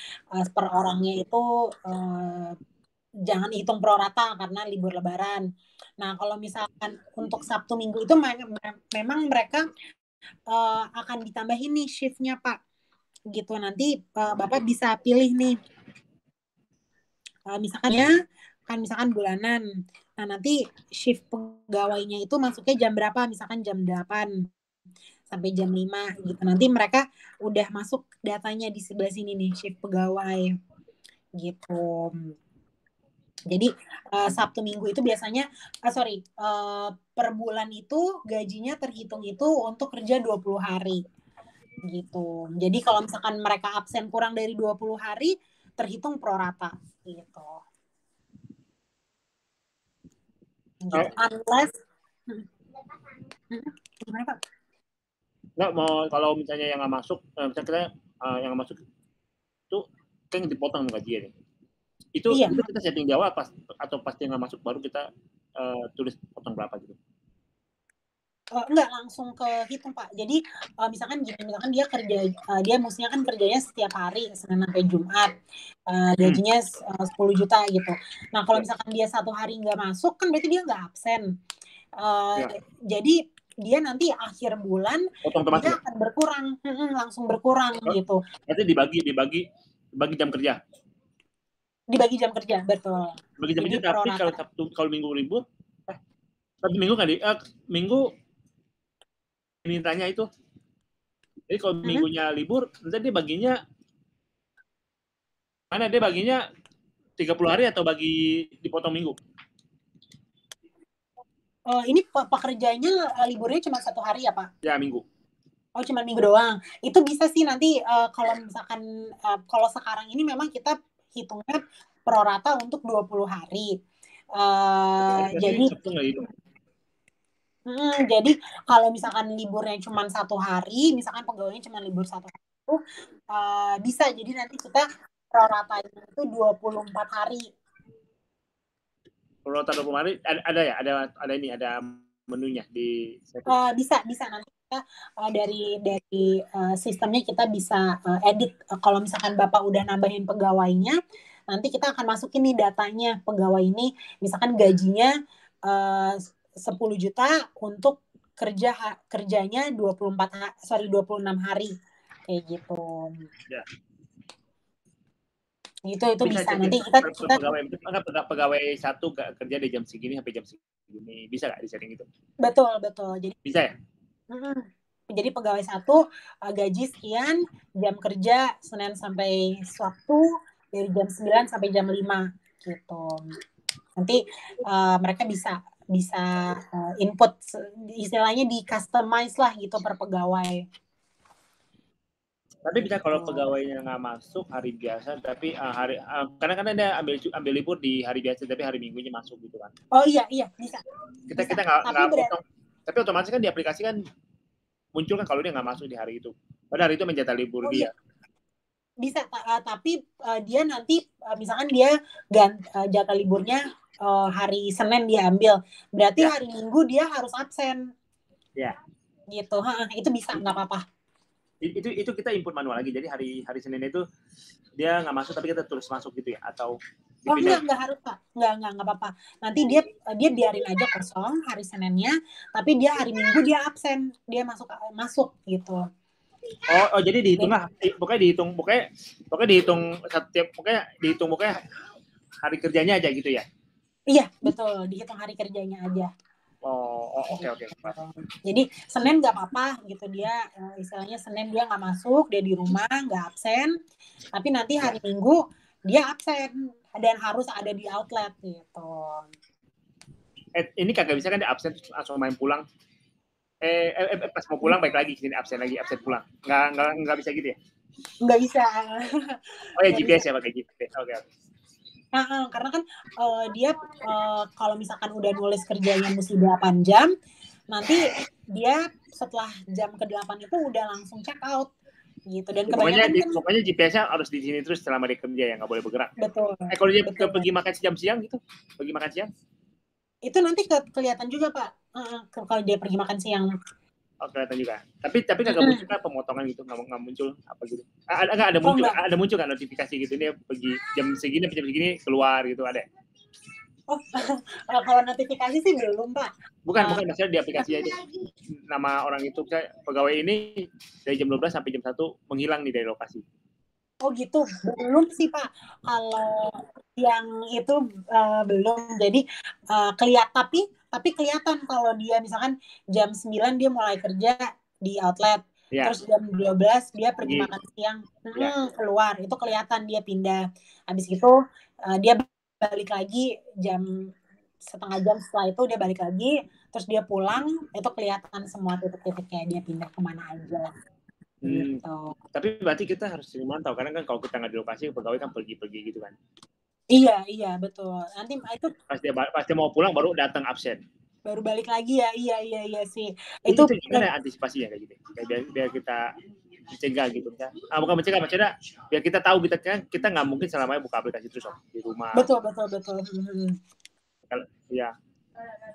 per orangnya itu jangan hitung pro rata karena libur Lebaran. Nah kalau misalkan untuk Sabtu Minggu itu memang mereka akan ditambahin nih shiftnya Pak. Gitu nanti Bapak bisa pilih nih misalkan bulanan. Nah, nanti shift pegawainya itu masuknya jam berapa? Misalkan jam 8 sampai jam 5 gitu. Nanti mereka udah masuk datanya di sebelah sini nih, shift pegawai gitu. Jadi Sabtu Minggu itu biasanya per bulan itu gajinya terhitung itu untuk kerja 20 hari gitu. Jadi kalau misalkan mereka absen kurang dari 20 hari terhitung pro rata gitu. Gitu. Unless gimana Pak? Nggak mau kalau misalnya yang nggak masuk, misalnya kita yang nggak masuk itu kan dipotong gajinya nih. Itu Iya. kita setting di awal atau pasti nggak masuk baru kita tulis potong berapa gitu. Enggak langsung ke hitung Pak. Jadi misalkan dia kerja, dia mestinya kan kerjanya setiap hari Senin sampai Jumat, gajinya 10 juta gitu. Nah kalau misalkan dia satu hari nggak masuk kan berarti dia nggak absen. Jadi dia nanti akhir bulan dia akan berkurang, langsung berkurang gitu. Berarti dibagi jam kerja. Dibagi jam kerja, betul. Bagi jam kerja, tapi kalau Minggu libur, Sabtu Minggu kan Minggu mintanya itu. Jadi kalau minggunya libur, nanti dia baginya mana dia baginya 30 hari atau bagi dipotong minggu? Ini pekerjanya liburnya cuma 1 hari ya Pak? Ya, minggu. Oh, cuma minggu doang. Itu bisa sih nanti kalau misalkan kalau sekarang ini memang kita hitungnya pro rata untuk 20 hari. Jadi kalau misalkan liburnya cuma 1 hari, misalkan pegawainya cuma libur 1 hari itu bisa jadi nanti kita pro ratanya itu 24 hari. Pro rata 24 hari ada ya? Ada ini, ada menunya di bisa nanti kita dari sistemnya kita bisa edit. Kalau misalkan Bapak udah nambahin pegawainya, nanti kita akan masukin nih datanya pegawai ini, misalkan gajinya 10 juta untuk kerjanya 26 hari kayak gitu. Ya. Itu bisa nanti kita pegawai satu kerja di jam segini sampai jam segini, bisa nggak di setting itu? Betul. Jadi bisa ya? Jadi pegawai satu gaji sekian, jam kerja Senin sampai Sabtu dari jam 9 sampai jam 5 gitu. Nanti mereka bisa input istilahnya di customize lah gitu per pegawai. Tapi bisa kalau pegawainya nggak masuk hari biasa, tapi kadang-kadang dia ambil libur di hari biasa, tapi hari Minggunya masuk gitu kan? Oh iya bisa. Kita nggak potong, tapi otomatis kan di aplikasi kan muncul kan kalau dia nggak masuk di hari itu. Pada hari itu menjadi libur dia. Bisa, tapi dia nanti misalkan dia jatah liburnya hari Senin dia ambil, berarti hari Minggu dia harus absen. Ya. Gitu, itu bisa, nggak apa-apa. Itu kita input manual lagi. Jadi hari Senin itu dia nggak masuk tapi kita tulis masuk gitu ya, atau enggak harus Pak, enggak apa-apa. Nanti dia biarin aja kosong hari Seninnya, tapi dia hari Minggu dia absen, dia masuk gitu. Oh jadi dihitung lah, pokoknya dihitung setiap, pokoknya hari kerjanya aja gitu ya? Iya betul, dihitung hari kerjanya aja. Oke. Jadi Senin nggak apa-apa gitu, dia istilahnya Senin dia nggak masuk, dia di rumah nggak absen, tapi nanti hari Minggu dia absen dan harus ada di outlet gitu. Ini kagak bisa kan dia absen langsung main pulang? Pas mau pulang balik lagi sini absen pulang. Nggak bisa gitu ya? Nggak bisa. Oh ya GPS ya, pakai GPS. Oke. Karena kan dia kalau misalkan udah nulis kerjanya mesti 8 jam, nanti dia setelah jam ke-8 itu udah langsung check out gitu. Dan pokoknya GPS-nya harus di sini terus selama dia kerja ya, nggak boleh bergerak. Betul. Kalau dia pergi makan jam siang gitu, pergi makan siang? Itu nanti kelihatan juga Pak, kalau dia pergi makan siang. Oh, kelihatan juga. Tapi kagak muncul kan pemotongan gitu, nggak muncul apa gitu. Ada muncul kan notifikasi gitu, dia pergi jam segini keluar gitu, ada? Kalau notifikasi sih belum Pak. Bukan maksudnya di aplikasi aja. Nama orang itu, misalnya pegawai ini dari jam 12 sampai jam 1 menghilang nih dari lokasi. Oh gitu, belum sih Pak. Kalau yang itu belum. Jadi tapi kelihatan kalau dia misalkan jam 9 dia mulai kerja di outlet. Terus jam 12 dia pergi makan siang, keluar. Itu kelihatan dia pindah. Habis itu dia balik lagi setengah jam setelah itu dia balik lagi, terus dia pulang, itu kelihatan semua titik-titiknya dia pindah kemana aja. Gitu. Tapi berarti kita harus memantau, karena kan kalau kita nggak di lokasi, pegawai kan pergi-pergi gitu kan. Iya betul. Nanti itu pas dia mau pulang baru datang absen. Baru balik lagi ya. Iya sih. Itu gimana antisipasinya kayak gitu? Biar kita mencegah gitu kan. Bukan mencegah, maksudnya biar kita tahu kita nggak mungkin selamanya buka aplikasi terus di rumah. Betul. Ya.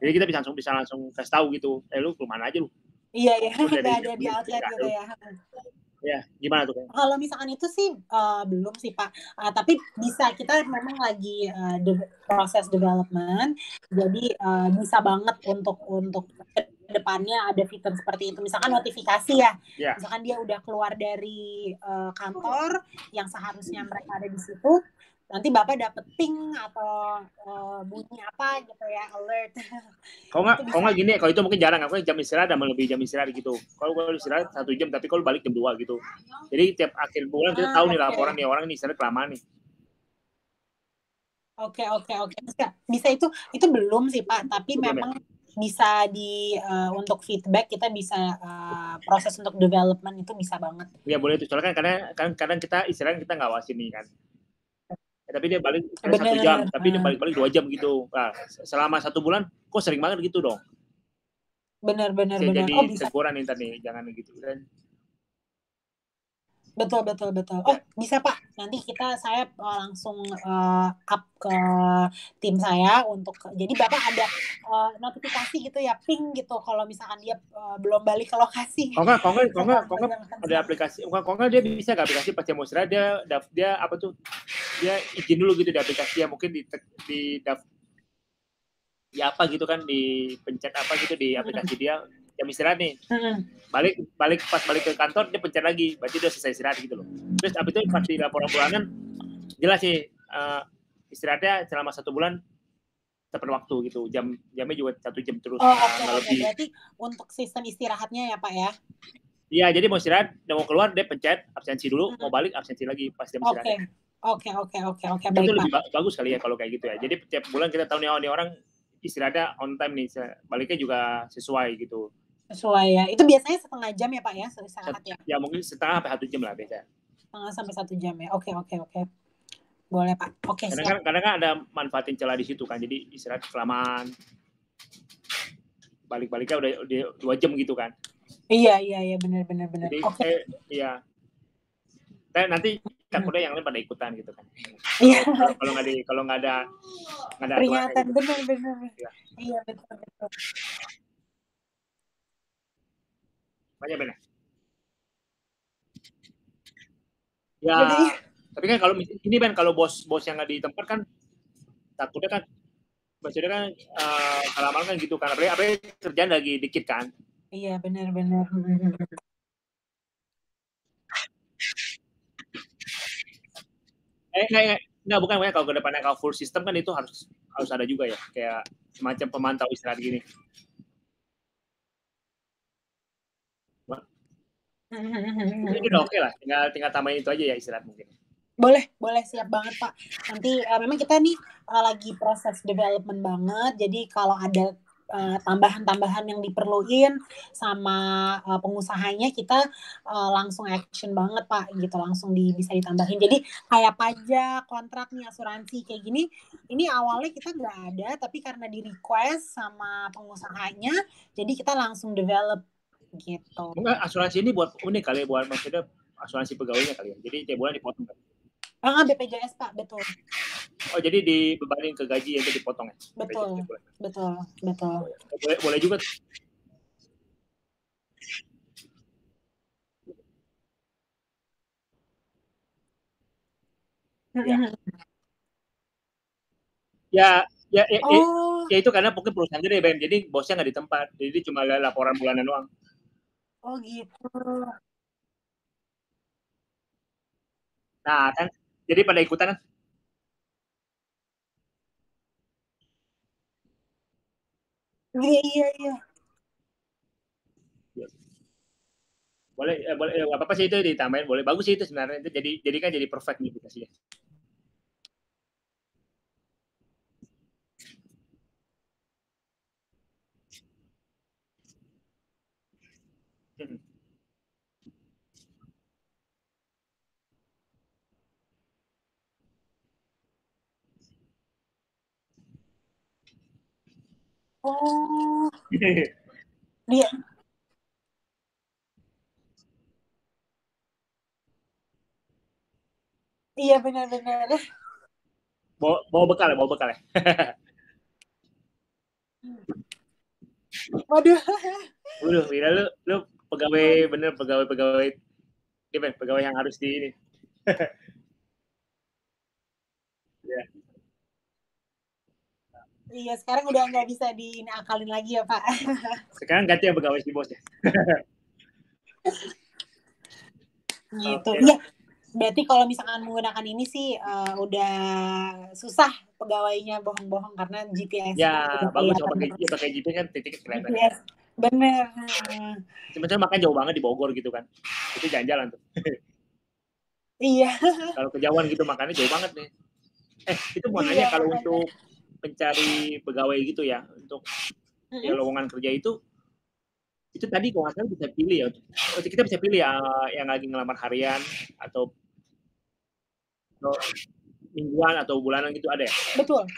Jadi kita bisa langsung kasih tahu gitu. Lu kemana aja lu? Iya. Nggak ada di outlet gitu ya. Ya, gimana tuh? Kalau misalkan itu sih belum sih Pak. Tapi bisa, kita memang lagi proses development. Jadi bisa banget untuk depannya ada fitur seperti itu. Misalkan notifikasi ya. Misalkan dia udah keluar dari kantor yang seharusnya mereka ada di situ, nanti Bapak dapet ping atau bunyi apa gitu ya, alert. Kalau nggak gini, kalau itu mungkin jarang, aku jam istirahat dan melebihi jam istirahat gitu. Kalau istirahat 1 jam, tapi kalau balik jam 2 gitu. Jadi tiap akhir bulan kita tahu nih laporan nih, orang nih istirahat kelamaan nih. Oke. Bisa itu belum sih Pak, tapi memang bisa untuk feedback kita bisa proses untuk development itu bisa banget. Ya boleh itu, soalnya kan kadang kita istirahat kita nggak awasin nih kan. Tapi dia balik 1 jam, tapi dia balik 2 jam gitu. Nah, selama 1 bulan kok sering banget gitu dong. Benar. Jadi teguran nih, jangan gitu kan. Betul. Oh, bisa Pak. Nanti saya langsung up ke tim saya jadi Bapak ada notifikasi gitu ya, ping gitu kalau misalkan dia belum balik ke lokasi. Kok nggak ada aplikasi. Kok nggak dia bisa nggak aplikasi pas dia mau istirahat, dia apa tuh? Dia izin dulu gitu di aplikasi ya, mungkin di apa gitu kan, dipencet apa gitu di aplikasi dia. Jam istirahat nih, pas balik ke kantor dia pencet lagi, berarti udah selesai istirahat gitu loh. Terus abis itu pas di laporan bulanan jelas sih istirahatnya selama 1 bulan tepat waktu gitu, jamnya juga 1 jam terus. Lebih. Berarti untuk sistem istirahatnya ya Pak ya? Iya, jadi mau istirahat, udah mau keluar dia pencet absensi dulu, mau balik absensi lagi pas jam istirahat. Oke. Baik, itu lebih bagus kali ya kalau kayak gitu ya. Jadi tiap bulan kita tahu nih, nih orang istirahatnya on time nih, baliknya juga sesuai gitu. Sesuai ya. Itu biasanya setengah jam ya Pak ya, istirahat ya? Ya mungkin setengah sampai 1 jam lah biasa. Setengah sampai 1 jam ya. Oke. Boleh Pak. Oke. Kadang kan ada manfaatin celah di situ kan. Jadi istirahat kelamaan. Balik-baliknya udah 2 jam gitu kan. Iya, benar. Jadi Oke. iya. Nanti takutnya yang lain pada ikutan gitu kan. Iya. Kalau nggak ada aturannya Peringatan, gitu. benar. Ya. Iya, betul. Banyak benar. Ya, Jadi, tapi kan kalau ini kan kalau bos yang nggak di tempat kan takutnya kan maksudnya kan halaman kan gitu kan. Apa kerjaan lagi dikit kan. iya benar. Enggak, bukan kalau ke depannya kalau full system kan itu harus ada juga ya kayak semacam pemantau istirahat gini. Itu udah oke lah, tinggal tambahin itu aja ya istirahat mungkin. Boleh, siap banget Pak. Nanti memang kita nih lagi proses development banget, jadi kalau ada tambahan-tambahan yang diperluin sama pengusahanya, kita langsung action banget Pak, gitu, langsung bisa ditambahin. Jadi kayak pajak, kontrak nih, asuransi kayak gini, ini awalnya kita nggak ada, tapi karena di request sama pengusahanya, jadi kita langsung develop gitu. Enggak, asuransi ini buat kali, buat maksudnya asuransi pegawainya kali ya. Jadi tiap bulan dipotong kan? BPJS Pak, betul. Oh, jadi dibebanin ke gaji itu dipotong ya? Betul. Boleh juga. Ya. Ya itu karena mungkin perusahaan gede Ben, jadi bosnya nggak di tempat, jadi cuma laporan bulanan doang. Oh gitu. Nah kan, jadi pada ikutan kan? Iya. Boleh, apa sih itu ditambahin, boleh, bagus sih itu sebenarnya, itu jadi kan jadi perfect nih aplikasinya. Oh, dia. Iya benar. Bawa bekal ya. Waduh. Waduh, Wira, lu pegawai bener, pegawai ini Ben, pegawai yang harus di ini. Ya. Iya, sekarang udah nggak bisa diakalin lagi ya Pak. Sekarang ganti yang pegawai si bosnya. Gitu. Oke. Iya. Berarti kalau misalkan menggunakan ini sih udah susah pegawainya bohong-bohong karena GPS Ya, udah bagus kelihatan kalau pakai GPS kan titiknya kelihatan ya. GPS. Bener. Sebenarnya makan jauh banget di Bogor gitu kan. Itu jalan-jalan tuh. Iya. Kalau kejauhan gitu makannya jauh banget nih. Itu mau nanya kalau untuk mencari pegawai gitu ya, untuk lowongan kerja itu tadi kalau nggak salah bisa pilih ya. Kita bisa pilih ya yang lagi ngelamar harian atau mingguan atau bulanan gitu ada ya? Betul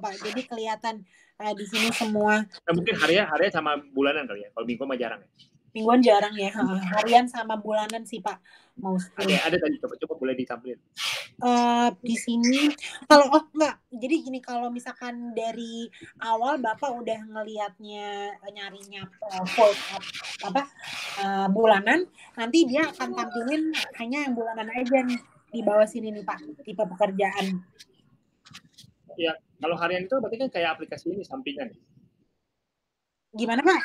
Pak. Jadi kelihatan di sini semua. Nah, mungkin harian sama bulanan kali ya. Kalau mingguan mah jarang ya. Mingguan jarang ya. Harian sama bulanan sih Pak. Mau ada tadi coba boleh ditampilin. Di sini kalau enggak. Jadi gini, kalau misalkan dari awal Bapak udah ngelihatnya nyarinya full bulanan, nanti dia akan tampilin hanya yang bulanan aja nih di bawah sini nih Pak, tipe pekerjaan. Ya, kalau harian itu berarti kan kayak aplikasi ini sampingan. Gimana Pak?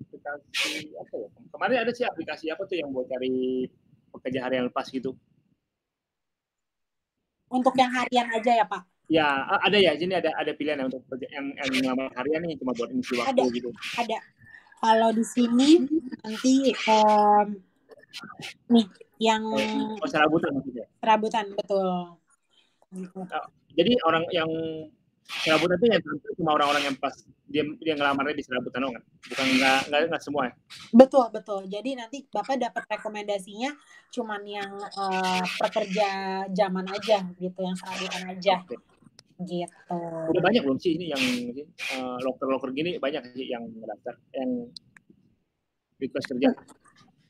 Aplikasi apa ya? Kemarin ada sih aplikasi apa tuh yang buat cari pekerja harian lepas gitu. Untuk yang harian aja ya Pak? Ya, ada ya. Sini ada pilihan ya untuk yang ngelamar harian nih cuma buat ngisi waktu gitu. Ada. Kalau di sini nanti nih yang serabutan maksudnya. Serabutan, betul. Jadi orang yang serabutan itu yang cuma orang-orang yang pas dia ngelamarnya di serabutan kan? Bukan nggak semua ya? Betul. Jadi nanti Bapak dapat rekomendasinya cuman yang pekerja zaman aja gitu, yang serabutan aja. gitu. Udah banyak belum sih ini yang loker-loker gini, banyak sih yang daftar, yang request kerja?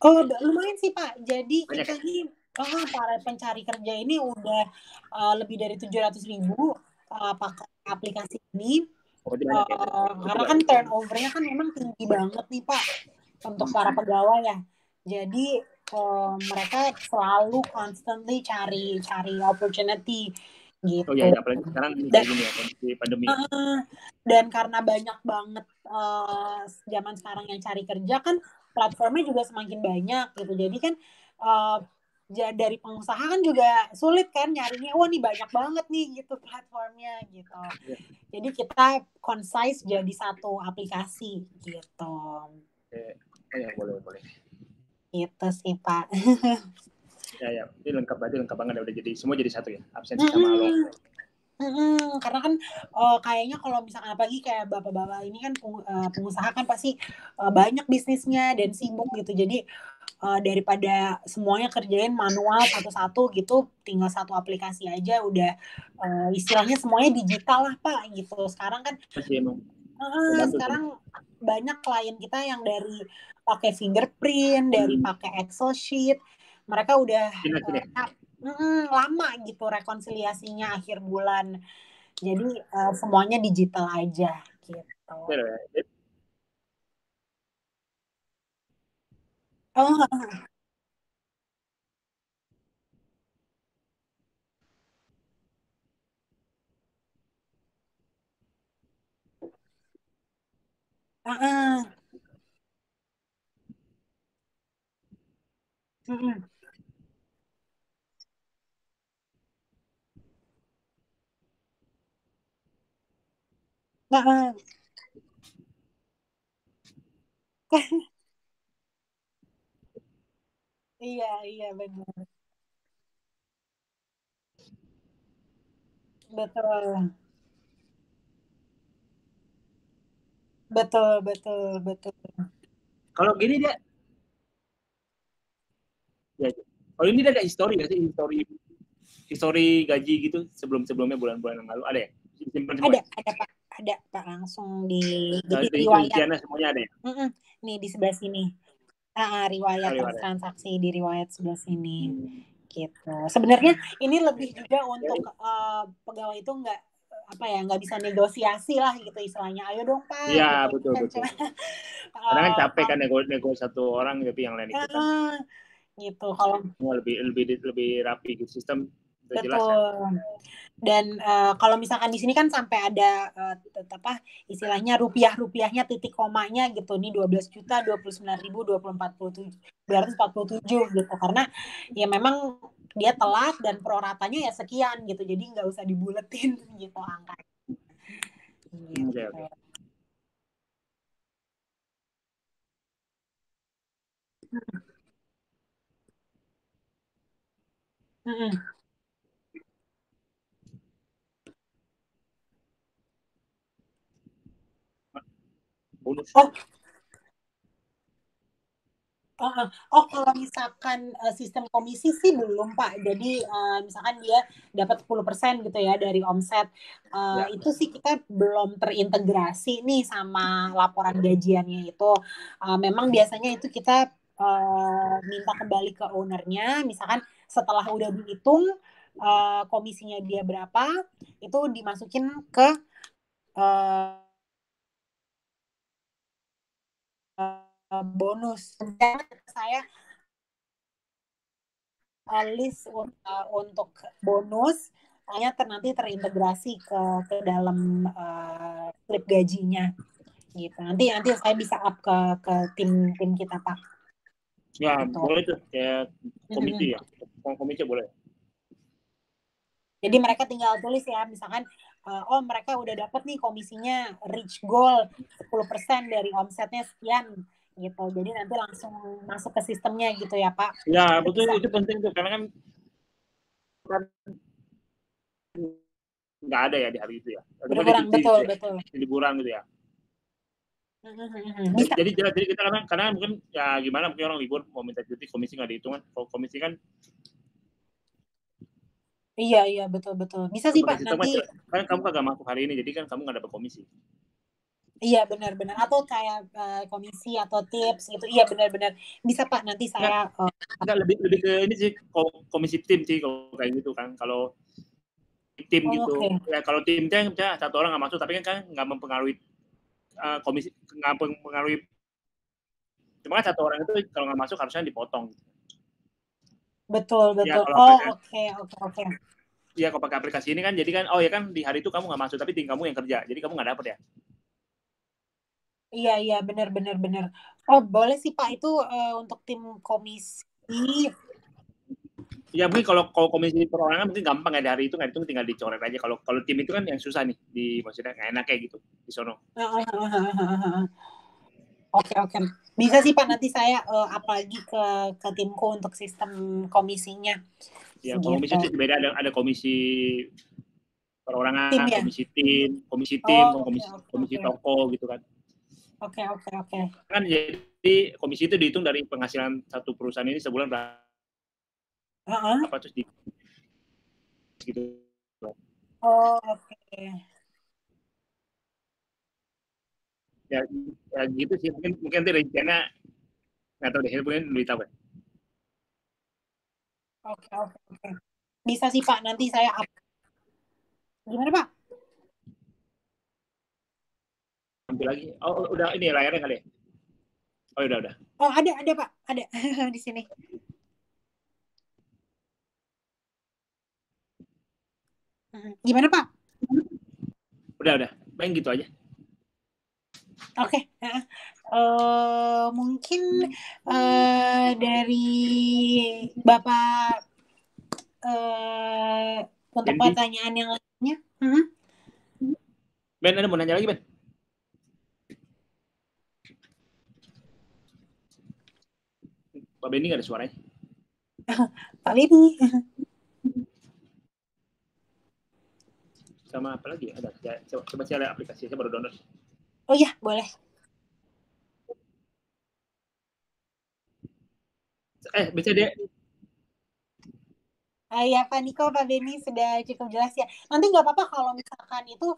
Oh, lumayan sih Pak. Jadi banyak kita ini para pencari kerja ini udah lebih dari 700.000 pakai aplikasi ini. Banyak ya? Karena kan turnover-nya kan memang tinggi banget nih Pak untuk para pegawai ya. Jadi mereka selalu constantly cari opportunity gitu. Oh iya, apalagi sekarang ini kayak gini ya, kondisi pandemi. Dan karena banyak banget zaman sekarang yang cari kerja kan, platformnya juga semakin banyak gitu. Jadi kan dari pengusaha kan juga sulit kan nyarinya, wah nih banyak banget nih gitu platformnya gitu. Jadi kita concise jadi satu aplikasi gitu. Oh ya, boleh. Gitu sih Pak. Ya, ini lengkap banget udah jadi semua jadi satu ya, absensi sama long. Karena kan kayaknya kalau misalkan apalagi kayak bapak-bapak ini kan pengusaha kan pasti banyak bisnisnya dan sibuk gitu. Jadi daripada semuanya kerjain manual satu-satu gitu, tinggal satu aplikasi aja udah istilahnya semuanya digital lah Pak gitu. Sekarang kan sekarang banyak klien kita yang dari pakai fingerprint, dari pakai Excel sheet, mereka udah lama gitu rekonsiliasinya akhir bulan. Jadi semuanya digital aja gitu. Iya benar. Betul. Kalau gini dia ya, kalau ini dia ada histori nggak sih, histori gaji gitu sebelumnya bulan-bulan yang lalu ada ya? Ada Pak langsung di riwayat semuanya ada ya? Nih di sebelah sini riwayat transaksi di riwayat sebelah sini gitu. Sebenarnya ini lebih juga untuk pegawai itu nggak bisa negosiasi lah gitu istilahnya, ayo dong Pak. Iya gitu. betul. Karena kan capek kan nego satu orang tapi yang lain ikutan. Gitu kalau lebih rapi gitu sistem. Betul. Dan kalau misalkan di sini kan sampai ada istilahnya rupiahnya titik komanya gitu nih 12 juta 29.000 247 gitu karena ya memang dia telat dan proratanya ya sekian gitu jadi nggak usah dibuletin gitu angka. Gitu. Bonus. Kalau misalkan sistem komisi sih belum Pak. Jadi misalkan dia dapat 10% gitu ya dari omset. Itu sih kita belum terintegrasi nih sama laporan gajiannya itu. Memang biasanya itu kita minta kembali ke ownernya. Misalkan setelah udah dihitung komisinya dia berapa, itu dimasukin ke bonus. Saya list untuk bonus hanya nanti terintegrasi ke dalam slip gajinya gitu. Nanti saya bisa up ke tim kita Pak. Ya gitu. Boleh tuh kayak komite ya, komite boleh. Jadi mereka tinggal tulis ya, misalkan mereka udah dapat nih komisinya reach goal 10% dari omsetnya sekian gitu. Jadi nanti langsung masuk ke sistemnya gitu ya Pak. Ya betul itu penting tuh karena kan nggak ada ya di hari itu ya. Betul. Liburan gitu ya. Jadi kita karena mungkin ya gimana mungkin orang libur mau minta cuti komisi nggak dihitung kan. Kalau komisi kan Iya betul. Bisa sih Pak nanti. Kan kamu kagak masuk hari ini, jadi kan kamu nggak dapat komisi. Iya benar. Atau kayak komisi atau tips gitu. Iya benar. Bisa Pak nanti saya. Enggak, lebih ke ini sih, komisi tim sih kalau kayak gitu kan. Kalau tim gitu. Okay. Ya kalau tim kan satu orang nggak masuk, tapi kan nggak mempengaruhi komisi, nggak mempengaruhi. Cuma kan satu orang itu kalau nggak masuk harusnya dipotong. Betul. Ya, Oke. Iya, kalau pakai aplikasi ini kan jadi kan, oh ya kan di hari itu kamu nggak masuk, tapi tim kamu yang kerja, jadi kamu nggak dapet ya. Iya benar. Oh boleh sih Pak itu untuk tim komisi. Ya mungkin kalau komisi perorangan mungkin gampang ya, di hari itu nggak dihitung, tinggal dicoret aja. Kalau tim itu kan yang susah nih, maksudnya nggak enak kayak gitu di sono. Oke. Bisa sih Pak nanti saya apalagi ke timku untuk sistem komisinya. Ya komisi itu beda, ada komisi perorangan, tim, ya? komisi tim, komisi toko gitu kan. Oke. Kan jadi komisi itu dihitung dari penghasilan satu perusahaan ini sebulan berapa, terus gitu. Oke. Ya gitu sih, mungkin nanti rencana nggak tahu deh, mungkin lebih tahu ya. Oke. Bisa sih Pak, nanti saya gimana Pak? Ambil lagi. Oh udah ini layarnya kali ya? Oh udah. Oh ada Pak, ada di sini. Gimana Pak? Udah. Main gitu aja. Oke. Mungkin dari Bapak untuk Bendy, pertanyaan yang lainnya. Ben, ada mau nanya lagi Ben? Pak Benny nggak ada suaranya. Pak Benny. Sama apa lagi? Ada. Coba saya lihat aplikasi, saya baru download. Oh iya, boleh. Bisa dia. Ya Pak Niko, Pak Benny sudah cukup jelas ya. Nanti nggak apa-apa kalau misalkan itu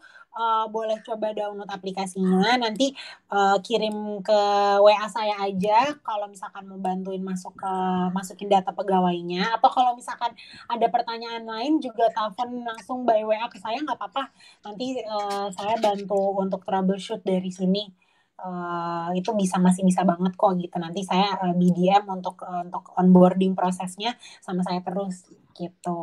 boleh coba download aplikasinya. Nanti kirim ke WA saya aja kalau misalkan mau bantuin masukin data pegawainya. Atau kalau misalkan ada pertanyaan lain juga telepon langsung by WA ke saya nggak apa-apa. Nanti saya bantu untuk troubleshoot dari sini. Itu masih bisa banget kok gitu. Nanti saya BDM untuk onboarding prosesnya sama saya terus gitu.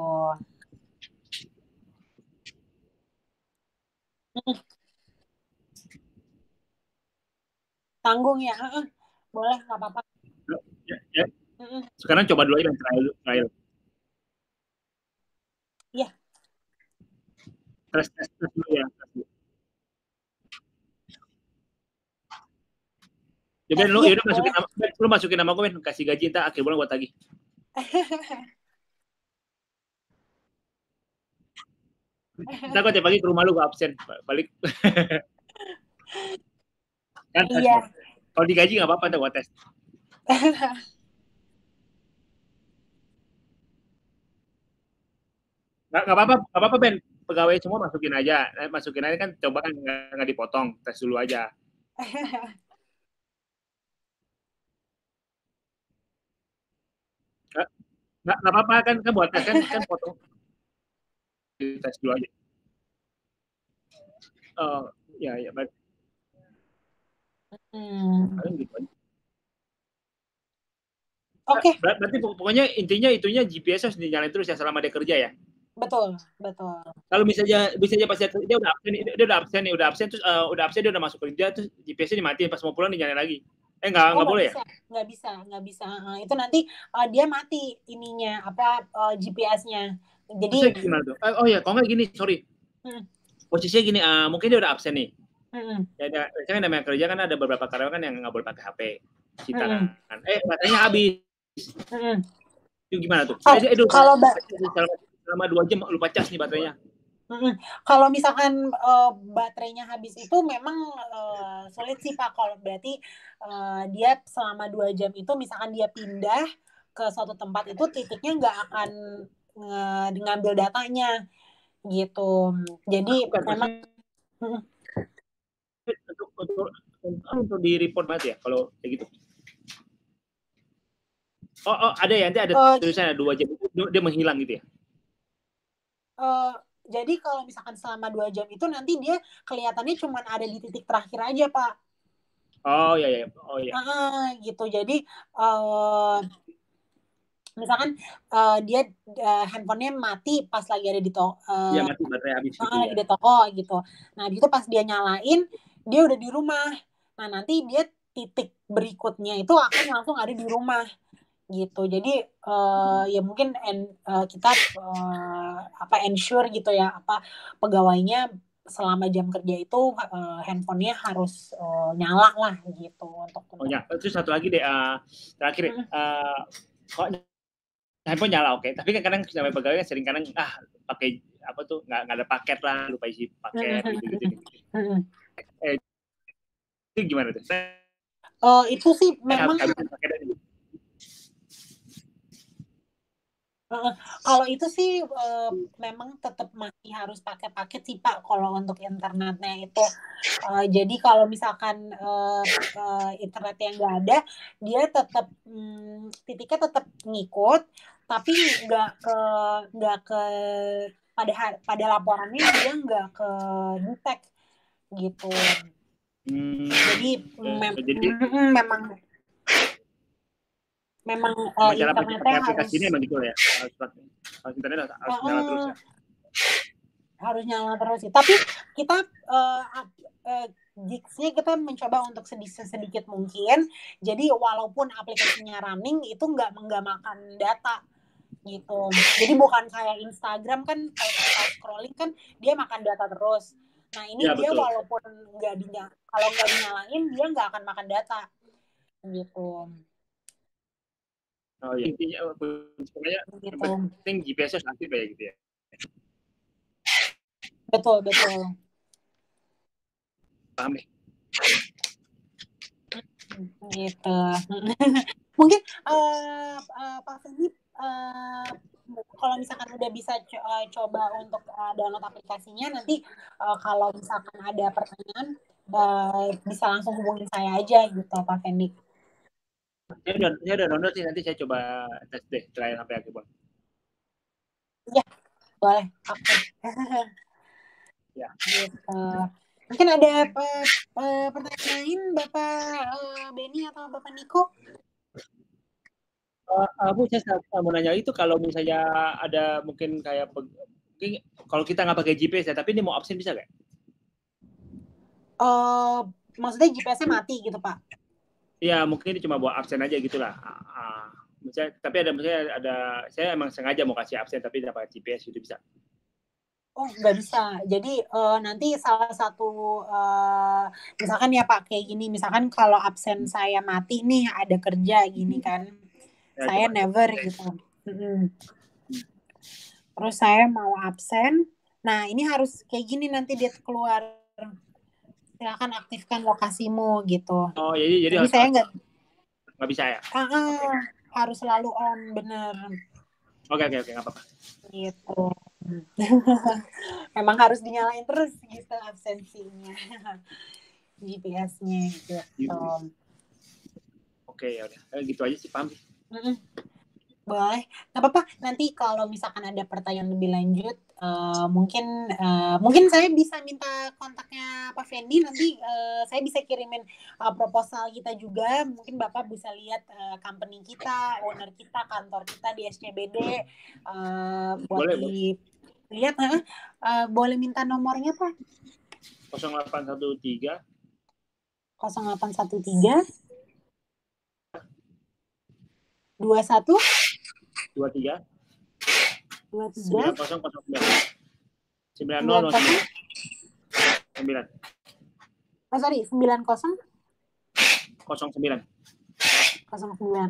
Tanggung ya, boleh nggak apa-apa. Ya. Sekarang coba dulu aja trial. Iya. Tes dulu ya. Ya Ben, lu masukin nama gue Ben, kasih gaji entar akhir bulan gue tagih. Ntar gue tiap pagi ke rumah lu, gue absen balik. Kan iya. Kalau digaji nggak apa-apa, gue tes. Nggak apa-apa Ben, pegawai semua masukin aja kan, coba kan nggak dipotong, tes dulu aja. Nggak apa-apa kan buat tes kan potong, tes dulu aja. Ya baik. Gitu aja. Oke. Berarti pokoknya intinya itunya GPS harus dinyalain terus ya selama dia kerja ya. Betul. Kalau misalnya pas dia udah absen terus dia udah masuk kerja terus GPS-nya dimatiin, pas mau pulang dinyalain lagi. Nggak boleh bisa, ya? Nggak bisa. Itu nanti dia mati ininya GPS-nya. Jadi gimana tuh? Oh ya, kalau nggak gini, sorry. Posisinya gini, mungkin dia udah absen nih. Ya, kan namanya kerja kan ada beberapa karyawan kan yang nggak boleh pakai HP. Baterainya habis. Itu gimana tuh? Kalau selama 2 jam lupa cas nih baterainya. Kalau misalkan baterainya habis itu memang sulit sih Pak. Kalau berarti dia selama 2 jam itu misalkan dia pindah ke suatu tempat itu titiknya nggak akan ngambil datanya gitu. Jadi memang untuk di report banget ya kalau kayak gitu. Oh ada ya, nanti ada tulisannya 2 jam dia menghilang gitu ya. Jadi kalau misalkan selama 2 jam itu nanti dia kelihatannya cuma ada di titik terakhir aja, Pak. Oh ya. Gitu. Jadi misalkan dia handphonenya mati pas lagi ada di toko. Iya, mati baterai habis gitu lagi di toko gitu. Nah, itu pas dia nyalain, dia udah di rumah. Nah, nanti dia titik berikutnya itu akan langsung ada di rumah gitu. Jadi ya mungkin kita ensure gitu ya, pegawainya selama jam kerja itu handphonenya harus nyala lah gitu untuk. Oh ya, terus satu lagi deh terakhir kok handphone nyala oke, tapi kan kadang sampai pegawai sering kadang pakai apa tuh nggak ada paket lah, lupa isi paket gitu. Itu gimana tuh? Itu sih memang kalau itu sih memang tetap masih harus pakai paket sih Pak kalau untuk internetnya itu. Jadi kalau misalkan internet yang nggak ada, dia tetap titiknya tetap ngikut, tapi nggak ke pada laporannya dia nggak ke detect gitu. Jadi memang internetnya harus ini emang gitu ya, internet harus nyala terus ya. Harus nyala terus sih. Tapi kita gigsnya kita mencoba untuk sedikit mungkin. Jadi walaupun aplikasinya running itu nggak makan data gitu. Jadi bukan kayak Instagram kan kalau kita scrolling kan dia makan data terus. Nah ini ya, dia betul. Walaupun kalau nggak dinyalain dia nggak akan makan data gitu. Oh iya, intinya pokoknya gitu. Penting GPS aktif ya gitu ya. Betul. Paham deh. Gitu. Mungkin Pak Fendi kalau misalkan udah bisa coba untuk download aplikasinya, nanti kalau misalkan ada pertanyaan bisa langsung hubungin saya aja gitu Pak Fendi. Saya udah download sih, nanti saya coba tes deh trial HP aku Bang. Ya, boleh. Oke. Ya. Gitu. Mungkin ada pertanyaan lain Bapak Benny atau Bapak Niko? Bu, saya mau nanya itu kalau misalnya ada mungkin kayak mungkin kalau kita nggak pakai GPS ya, tapi ini mau absen bisa nggak? Maksudnya GPS-nya mati gitu Pak? Iya, mungkin ini cuma buat absen aja gitulah. Tapi saya emang sengaja mau kasih absen tapi tidak pakai GPS itu bisa. Oh, nggak bisa. Jadi nanti salah satu misalkan ya Pak kayak gini, misalkan kalau absen saya mati nih ada kerja gini kan, ya, saya never gitu. Terus saya mau absen, nah ini harus kayak gini nanti dia keluar. Silakan aktifkan lokasimu gitu. Oh, jadi saya nggak bisa ya? Harus selalu on, bener. Oke, nggak apa-apa. Gitu. Memang harus dinyalain terus gitu absensinya. GPS-nya gitu. Oke, ya udah. Gitu aja sih, paham sih. Boleh, nggak apa-apa. Nanti kalau misalkan ada pertanyaan lebih lanjut, mungkin saya bisa minta kontaknya Pak Fendi. Nanti saya bisa kirimin proposal kita juga. Mungkin Bapak bisa lihat company kita, owner kita, kantor kita di SCBD. Buat dilihat. Boleh minta nomornya Pak? 0813 21 23 9009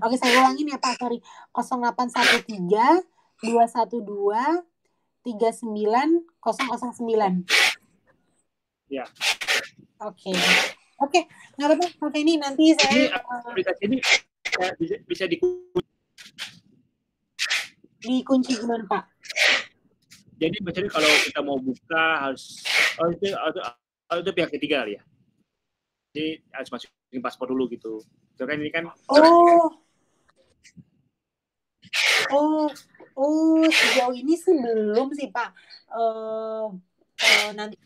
Oke, saya ulangin ya Pak, sorry. 0813 212 39009. Ya. Oke, nggak apa-apa Pak Fendi, nanti saya aplikasi ini bisa di Dikunci gimana Pak? Jadi misalnya kalau kita mau buka harus itu pihak ketiga kali ya. Jadi harus masukin paspor dulu gitu. Itu kan ini kan. Sejauh ini sih belum sih Pak. Nanti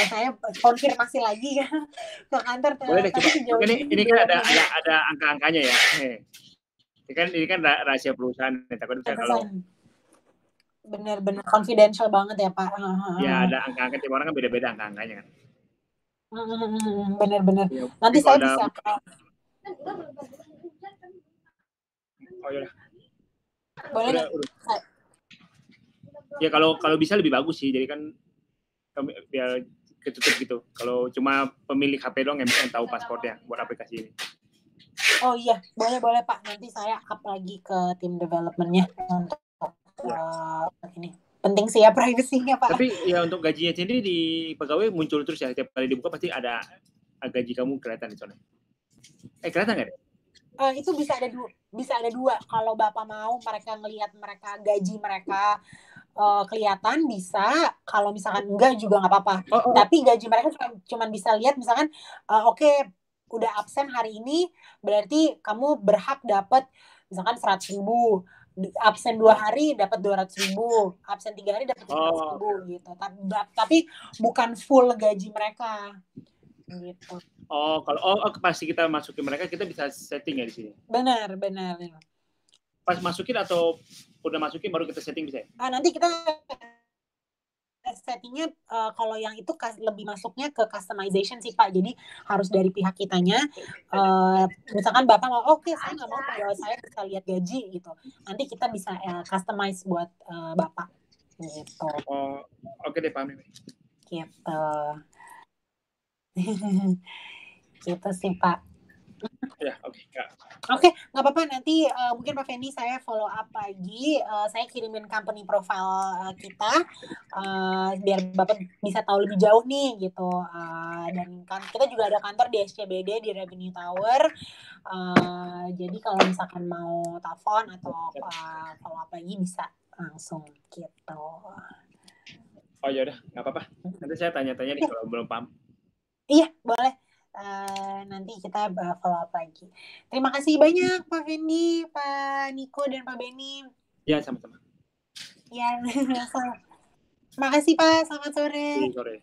saya konfirmasi lagi ya ke kantor. Boleh deh, tapi sejauh ini kan ada angka-angkanya ya. Ini kan rahasia perusahaan. Takut bisa kalau benar-benar confidential banget ya Pak. Ya ada angka-angka, tiap orang kan beda-beda angka-angkanya kan. Benar-benar. Ya, nanti saya bisa. Oh ya. Boleh udah. Ya kalau bisa lebih bagus sih. Jadi kan biar ketutup gitu. Kalau cuma pemilik HP doang yang tahu paspornya buat aplikasi ini. Oh iya, boleh Pak. Nanti saya up lagi ke tim development-nya untuk ini. Penting sih ya privacy-nya Pak. Tapi ya untuk gajinya sendiri di pegawai muncul terus ya. Tiap kali dibuka pasti ada gaji kamu kelihatan di sana. Kelihatan nggak deh? Itu bisa ada dua. Kalau Bapak mau mereka ngelihat gaji mereka kelihatan bisa. Kalau misalkan enggak juga nggak apa-apa. Tapi gaji mereka cuma bisa lihat misalkan oke, udah absen hari ini berarti kamu berhak dapat misalkan 100.000. Absen 2 hari dapat 200.000, absen 3 hari dapat 100.000 gitu. Tapi bukan full gaji mereka gitu. Kalau pasti kita masukin mereka, kita bisa setting ya di sini. Benar. Pas masukin atau udah masukin baru kita setting bisa? Nanti kita settingnya kalau yang itu lebih masuknya ke customization sih Pak. Jadi harus dari pihak kitanya. Misalkan Bapak mau, oke, saya nggak mau pegawai saya bisa lihat gaji gitu. Nanti kita bisa customize buat Bapak gitu. Oke deh, paham. Gitu. Gitu sih Pak. Ya, oke. Oke, nggak apa-apa. Nanti mungkin Pak Fendi saya follow up lagi. Saya kirimin company profile kita biar Bapak bisa tahu lebih jauh nih gitu. Dan kan kita juga ada kantor di SCBD di Revenue Tower. Jadi kalau misalkan mau telepon atau follow up lagi bisa langsung gitu. Oh ya udah, nggak apa-apa. Nanti saya tanya-tanya nih kalau belum paham. Iya, boleh. Nanti kita follow up lagi. Terima kasih banyak Pak Fendi, Pak Niko, dan Pak Benny. Ya, sama-sama. Ya, makasih Pak. Selamat sore. Sore.